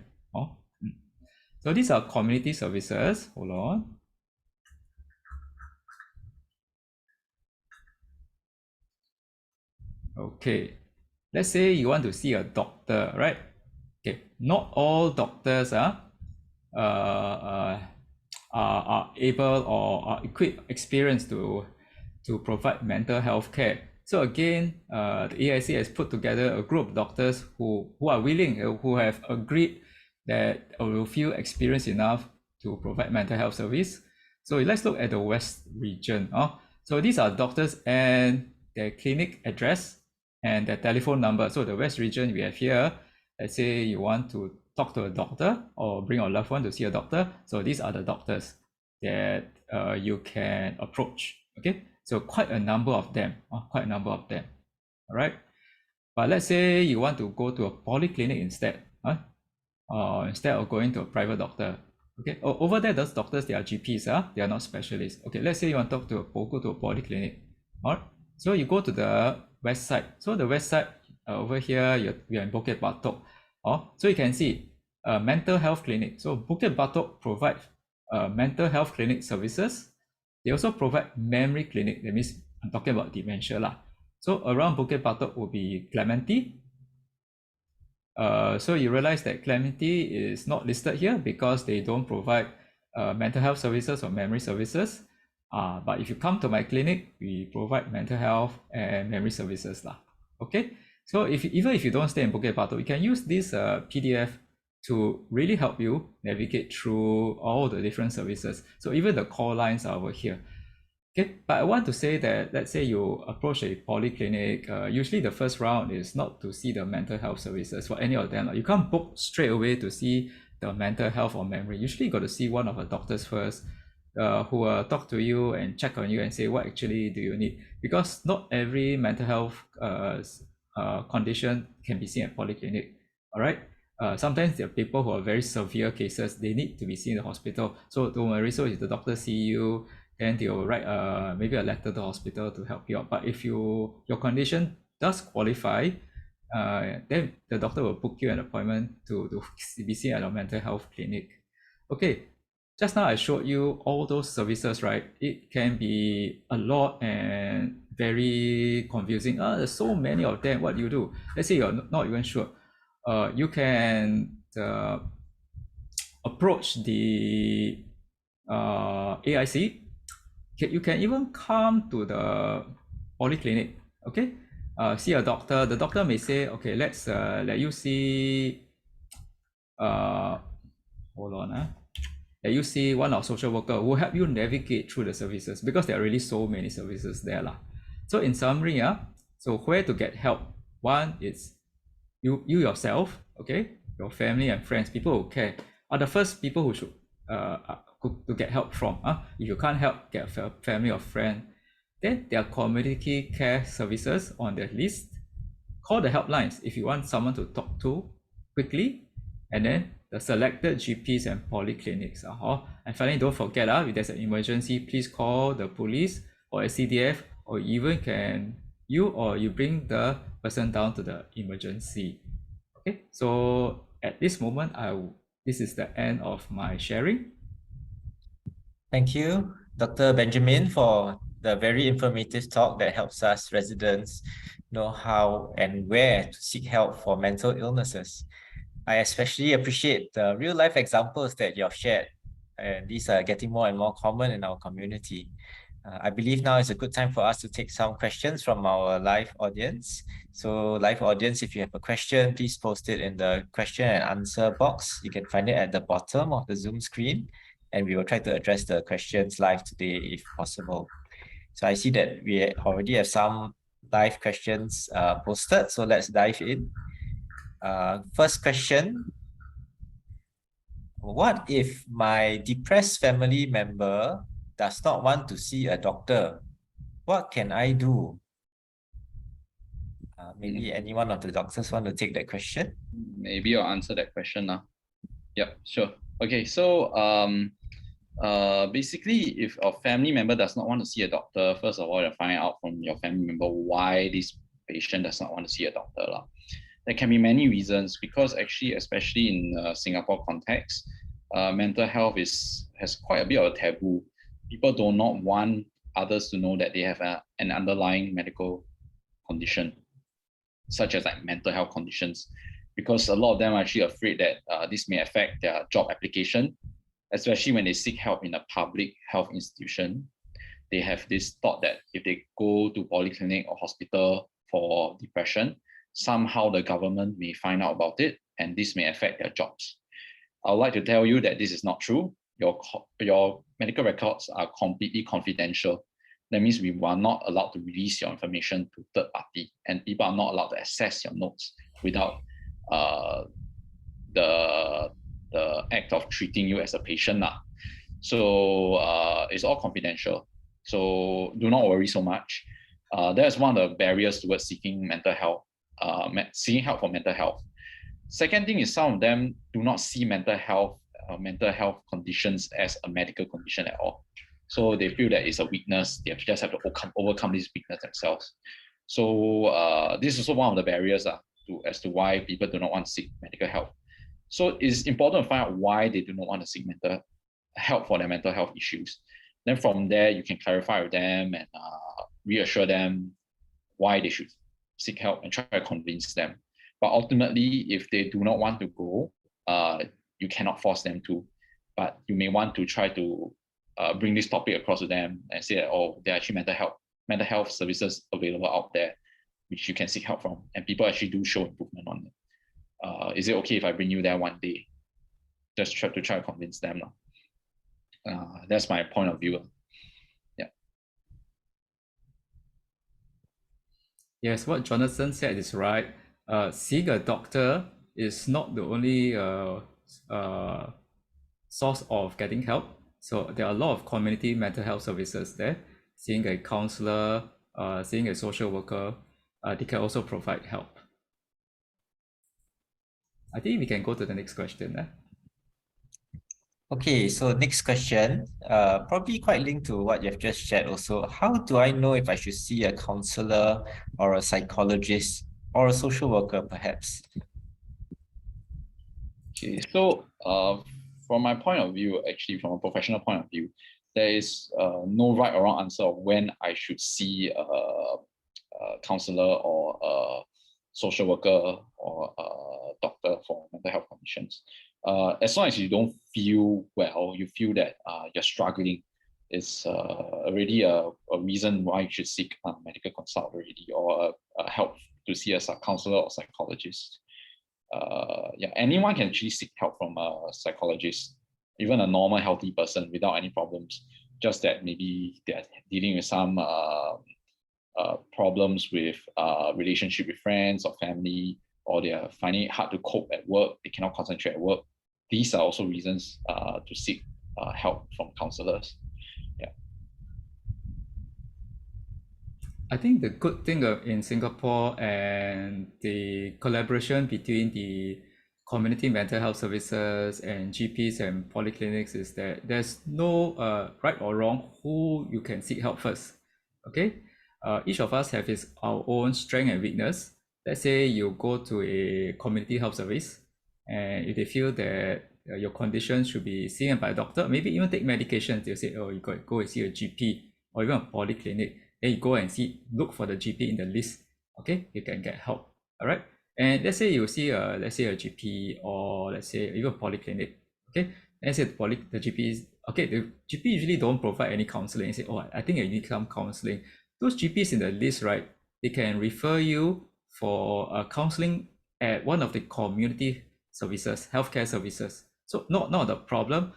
So these are community services. Hold on. Okay, let's say you want to see a doctor, right? Okay, not all doctors are able or are experienced to provide mental health care. So again, the AIC has put together a group of doctors who are willing, who have agreed that will feel experienced enough to provide mental health service. So let's look at the West region. So these are doctors and their clinic address and their telephone number. So the West region we have here, let's say you want to talk to a doctor or bring your loved one to see a doctor. So these are the doctors that you can approach. Okay, so quite a number of them. All right. But let's say you want to go to a polyclinic instead. Instead of going to a private doctor. Okay, over there, those doctors, they are GPs, they are not specialists. Okay, let's say you want to go to a polyclinic. All right, so you go to the west side. So the west side, over here, we are in Bukit Batok. So you can see mental health clinic. So Bukit Batok provides mental health clinic services. They also provide memory clinic. That means I'm talking about dementia. So around Bukit Batok will be Clementi. So you realize that Clementi is not listed here because they don't provide mental health services or memory services. But if you come to my clinic, we provide mental health and memory services. Okay, so even if you don't stay in Bukit Batok, you can use this PDF to really help you navigate through all the different services. So even the call lines are over here. Okay, but I want to say that let's say you approach a polyclinic, usually the first round is not to see the mental health services for any of them. You can't book straight away to see the mental health or memory. Usually you got to see one of the doctors first, who will talk to you and check on you and say what actually do you need, because not every mental health condition can be seen at polyclinic. All right. Sometimes there are people who are very severe cases, they need to be seen in the hospital. So don't worry, so if the doctor see you, then they will write maybe a letter to the hospital to help you out. But if your condition does qualify, then the doctor will book you an appointment to be seen at a mental health clinic. Okay, just now I showed you all those services, right? It can be a lot and very confusing. There's so many of them. What do you do? Let's say you're not even sure. You can approach the AIC. You can even come to the polyclinic. Okay, see a doctor. The doctor may say, okay, let's let you see. Hold on. Let you see one of our social worker who will help you navigate through the services, because there are really so many services there. So in summary, so where to get help? One is you yourself, okay, your family and friends, people who care, are the first people who should to get help from. If you can't help, get a family or friend. Then there are community care services on the list. Call the helplines if you want someone to talk to quickly. And then the selected GPs and polyclinics. And finally, don't forget, if there's an emergency, please call the police or SCDF, or even you bring the person down to the emergency. Okay, so at this moment, this is the end of my sharing. Thank you, Dr. Benjamin, for the very informative talk that helps us residents know how and where to seek help for mental illnesses. I especially appreciate the real-life examples that you have shared, and these are getting more and more common in our community. I believe now is a good time for us to take some questions from our live audience. So live audience, if you have a question, please post it in the question and answer box. You can find it at the bottom of the Zoom screen, and we will try to address the questions live today if possible. So I see that we already have some live questions posted, so let's dive in. First question: what if my depressed family member does not want to see a doctor? What can I do? Maybe any one of the doctors want to take that question? Maybe I'll answer that question now. Yep, sure. Okay, so basically, if a family member does not want to see a doctor, first of all, you find out from your family member why this patient does not want to see a doctor. There can be many reasons, because actually, especially in Singapore context, mental health has quite a bit of a taboo. People do not want others to know that they have an underlying medical condition, such as like mental health conditions, because a lot of them are actually afraid that this may affect their job application, especially when they seek help in a public health institution. They have this thought that if they go to polyclinic or hospital for depression, somehow the government may find out about it, and this may affect their jobs. I would like to tell you that this is not true. Your medical records are completely confidential. That means we are not allowed to release your information to third party, and people are not allowed to access your notes without the act of treating you as a patient. So it's all confidential. So do not worry so much. That's one of the barriers towards seeking mental health, seeking help for mental health. Second thing is, some of them do not see mental health conditions as a medical condition at all. So they feel that it's a weakness. They just have to overcome this weakness themselves. So this is also one of the barriers as to why people do not want to seek medical help. So it's important to find out why they do not want to seek mental help for their mental health issues. Then from there, you can clarify with them and reassure them why they should seek help and try to convince them. But ultimately, if they do not want to go, you cannot force them to. But you may want to try to bring this topic across to them and say that, oh, there are actually mental health services available out there, which you can seek help from. And people actually do show improvement on it. Is it okay if I bring you there one day? Just try to convince them. That's my point of view. Yeah. Yes, what Jonathan said is right. Seeing a doctor is not the only source of getting help. So there are a lot of community mental health services there. Seeing a counselor, seeing a social worker, they can also provide help. I think we can go to the next question. Okay, so next question, probably quite linked to what you've just shared also. How do I know if I should see a counselor or a psychologist or a social worker perhaps? Okay, so from my point of view, actually from a professional point of view, there is no right or wrong answer of when I should see a counselor or a social worker or a doctor for mental health conditions. As long as you don't feel well, you feel that you're struggling, it's already a reason why you should seek medical consult already, or help to see a counselor or psychologist. Yeah, anyone can actually seek help from a psychologist, even a normal healthy person without any problems. Just that maybe they're dealing with some problems with relationship with friends or family, or they are finding it hard to cope at work, they cannot concentrate at work. These are also reasons to seek help from counselors. Yeah. I think the good thing in Singapore and the collaboration between the community mental health services and GPs and polyclinics is that there's no right or wrong who you can seek help first. Okay, each of us have our own strength and weakness. Let's say you go to a community health service, and if they feel that your condition should be seen by a doctor, maybe even take medications, they'll say, oh, you got to go and see a GP or even a polyclinic. Then you go and look for the GP in the list. Okay, you can get help. All right. And let's say you see let's say a GP or let's say even a polyclinic. Okay, let's say the GP is okay. The GP usually don't provide any counseling. You say, oh, I think you need some counseling. Those GPs in the list, right? They can refer you for counseling at one of the community services, healthcare services. So not the problem.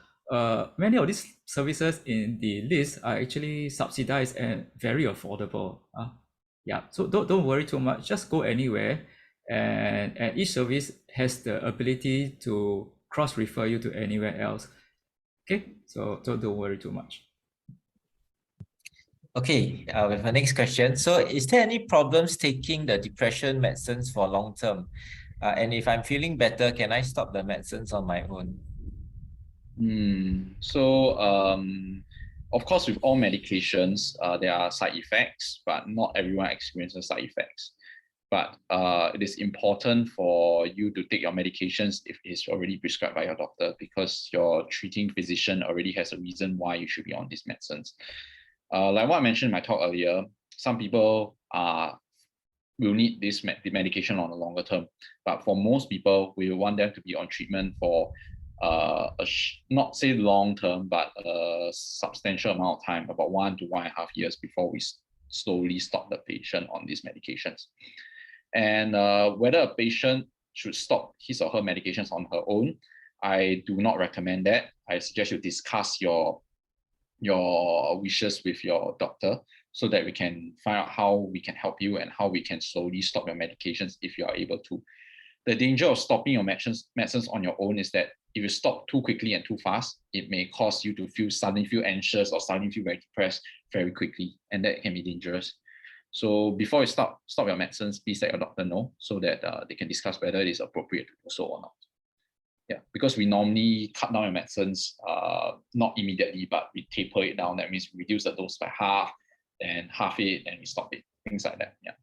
Many of these services in the list are actually subsidized and very affordable. Yeah, so don't worry too much. Just go anywhere, and each service has the ability to cross-refer you to anywhere else. Okay, so don't worry too much. Okay, with the next question. So is there any problems taking the depression medicines for long term? And if I'm feeling better, can I stop the medicines on my own? Of course, with all medications, there are side effects, but not everyone experiences side effects. But it is important for you to take your medications if it's already prescribed by your doctor, because your treating physician already has a reason why you should be on these medicines. Like what I mentioned in my talk earlier, some people will need the medication on a longer term. But for most people, we want them to be on treatment for not say long term, but a substantial amount of time, about 1 to 1.5 years before we slowly stop the patient on these medications. And whether a patient should stop his or her medications on her own, I do not recommend that. I suggest you discuss your wishes with your doctor so that we can find out how we can help you and how we can slowly stop your medications if you are able to. The danger of stopping your medicines on your own is that if you stop too quickly and too fast, it may cause you to suddenly feel anxious or suddenly feel very depressed very quickly, and that can be dangerous. So before you stop your medicines, please let your doctor know so that they can discuss whether it is appropriate to do so or not. Yeah, because we normally cut down your medicines, not immediately, but we taper it down. That means we reduce the dose by half, then half it, and we stop it, things like that. Yeah.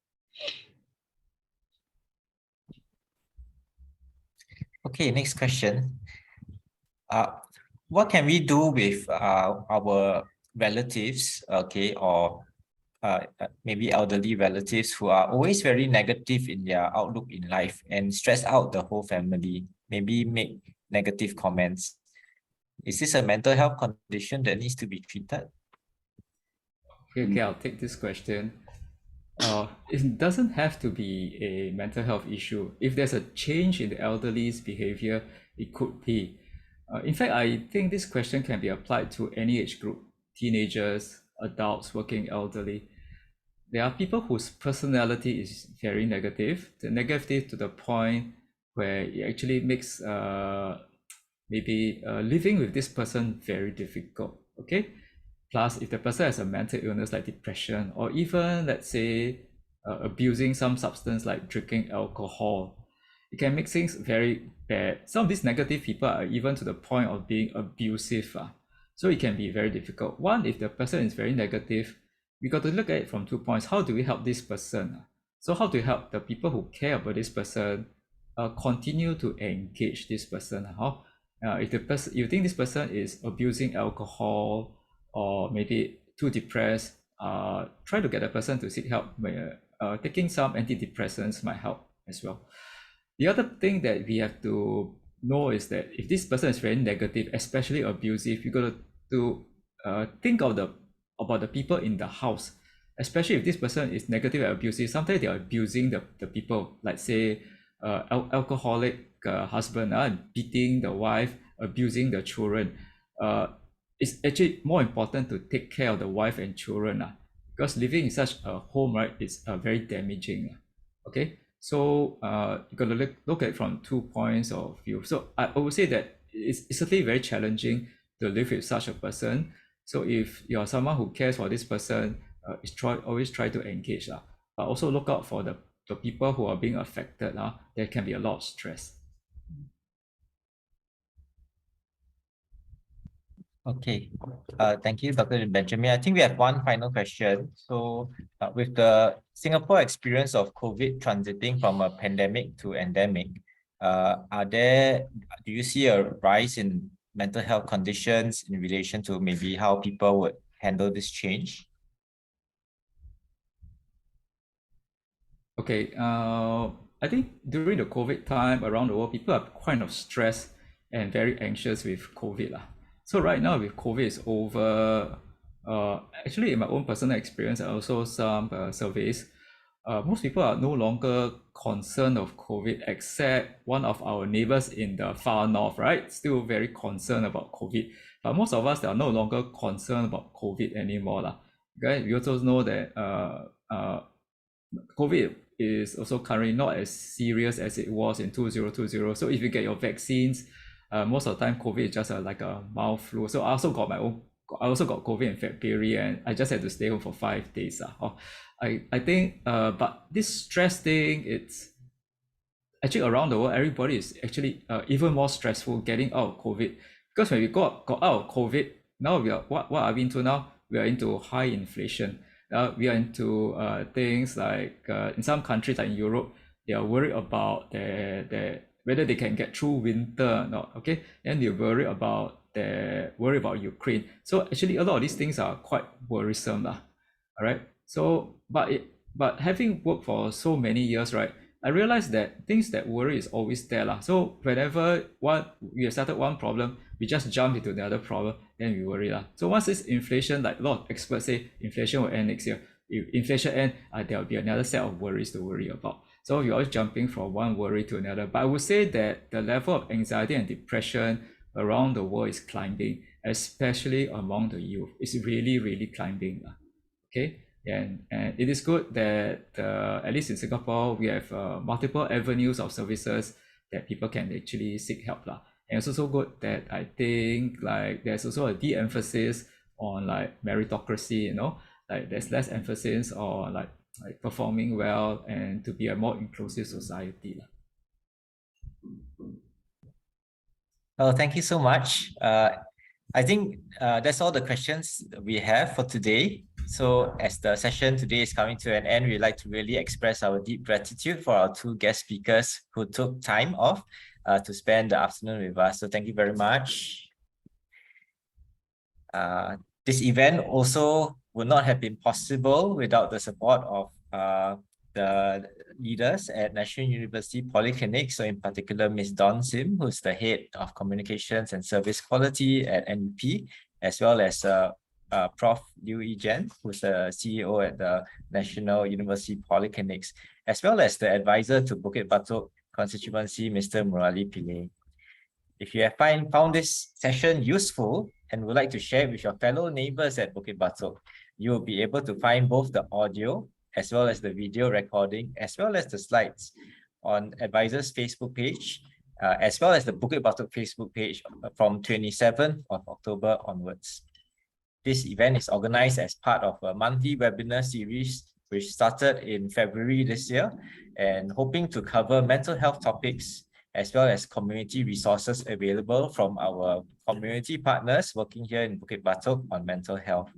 Okay, next question. What can we do with our relatives, okay, or maybe elderly relatives who are always very negative in their outlook in life and stress out the whole family, maybe make negative comments? Is this a mental health condition that needs to be treated? Okay, I'll take this question. It doesn't have to be a mental health issue. If there's a change in the elderly's behavior, it could be. In fact, I think this question can be applied to any age group: teenagers, adults, working elderly. There are people whose personality is very negative, to the point where it actually makes maybe living with this person very difficult. Okay, plus if the person has a mental illness like depression, or even let's say abusing some substance like drinking alcohol, it can make things very bad. Some of these negative people are even to the point of being abusive. So it can be very difficult. One, if the person is very negative, we got to look at it from 2 points. How do we help this person? So how do we help the people who care about this person continue to engage this person? If the person, you think this person is abusing alcohol or maybe too depressed, try to get the person to seek help. Taking some antidepressants might help as well. The other thing that we have to know is that if this person is very negative, especially abusive, you got to think about the people in the house. Especially if this person is negative and abusive, sometimes they are abusing the people, like say alcoholic husband beating the wife, abusing the children. It's actually more important to take care of the wife and children, because living in such a home, right, is very damaging. Okay, so you got to look at it from 2 points of view. So I would say that it's certainly very challenging to live with such a person. So if you're someone who cares for this person, always try to engage, but also look out for the people who are being affected. There can be a lot of stress. Okay. Thank you, Dr. Benjamin. I think we have one final question. So, with the Singapore experience of COVID transiting from a pandemic to endemic, do you see a rise in mental health conditions in relation to maybe how people would handle this change? Okay, I think during the COVID time around the world, people are kind of stressed and very anxious with COVID lah. So right now with COVID is over, actually in my own personal experience and also some surveys, most people are no longer concerned of COVID except one of our neighbors in the far north, right? Still very concerned about COVID. But most of us are no longer concerned about COVID anymore lah. Okay, we also know that COVID is also currently not as serious as it was in 2020. So if you get your vaccines, most of the time COVID is just like a mild flu. So I also got COVID in February and I just had to stay home for 5 days. I think, but this stress thing, it's actually around the world, everybody is actually even more stressful getting out of COVID. Because when we got out of COVID, now we are what are we into now? We are into high inflation. We are into things like in some countries like in Europe, they are worried about their whether they can get through winter or not. Okay, and they worry about Ukraine. So actually, a lot of these things are quite worrisome, lah. All right. So, but having worked for so many years, right, I realized that things that worry is always there, lah. So whenever we have started one problem, we just jump into the other problem, then we worry, lah. So once this inflation, like a lot of experts say, inflation will end next year. If inflation ends, there will be another set of worries to worry about. So you're always jumping from one worry to another. But I would say that the level of anxiety and depression around the world is climbing, especially among the youth. It's really, really climbing, lah. Okay. And it is good that at least in Singapore, we have multiple avenues of services that people can actually seek help lah. And it's also good that I think like there's also a de-emphasis on like meritocracy, like there's less emphasis on like performing well and to be a more inclusive society lah. Oh, thank you so much. I think that's all the questions we have for today. So as the session today is coming to an end, we'd like to really express our deep gratitude for our two guest speakers who took time off to spend the afternoon with us. So thank you very much. This event also would not have been possible without the support of the leaders at National University Polyclinic. So in particular, Ms. Dawn Sim, who's the head of communications and service quality at NUP, as well as Prof. Liu Yijian, who's the CEO at the National University Polyclinics, as well as the advisor to Bukit Batok constituency, Mr. Murali Pillay. If you have found this session useful and would like to share with your fellow neighbors at Bukit Batok, you will be able to find both the audio as well as the video recording, as well as the slides on Advisor's Facebook page, as well as the Bukit Batok Facebook page from 27th of October onwards. This event is organized as part of a monthly webinar series which started in February this year and hoping to cover mental health topics as well as community resources available from our community partners working here in Bukit Batok on mental health.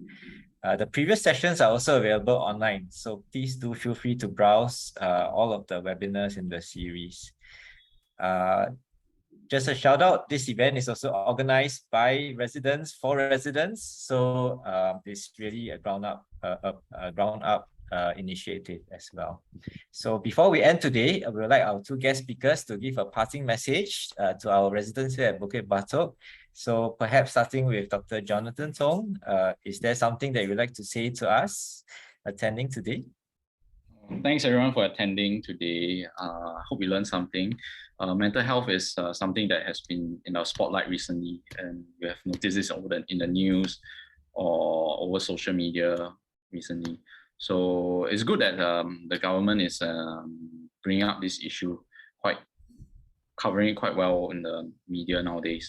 The previous sessions are also available online, so please do feel free to browse all of the webinars in the series. Just a shout out, this event is also organized by residents for residents, so it's really a ground up initiative as well. So before we end today, we would like our two guest speakers to give a parting message to our residents here at Bukit Batok. So perhaps starting with Dr. Jonathan Tong, is there something that you would like to say to us attending today? Thanks everyone for attending today. Hope you learned something. Mental health is something that has been in our spotlight recently, and we have noticed this in the news or over social media recently. So it's good that the government is bringing up this issue, covering it quite well in the media nowadays.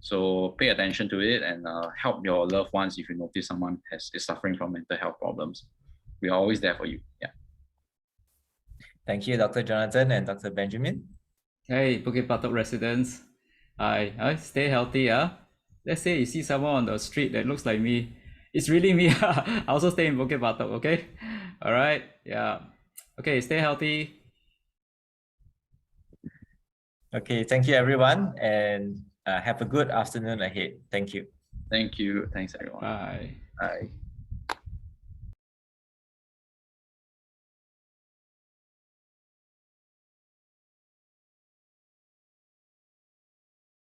So pay attention to it and help your loved ones if you notice someone is suffering from mental health problems. We are always there for you. Yeah. Thank you, Dr. Jonathan and Dr. Benjamin. Hey, Bukit Batok residents. Hi, stay healthy, let's say you see someone on the street that looks like me, it's really me. I also stay in Bukit Batok, okay? All right, yeah. Okay, stay healthy. Okay, thank you everyone, and have a good afternoon ahead. Thank you. Thank you. Thanks everyone. Bye. Bye.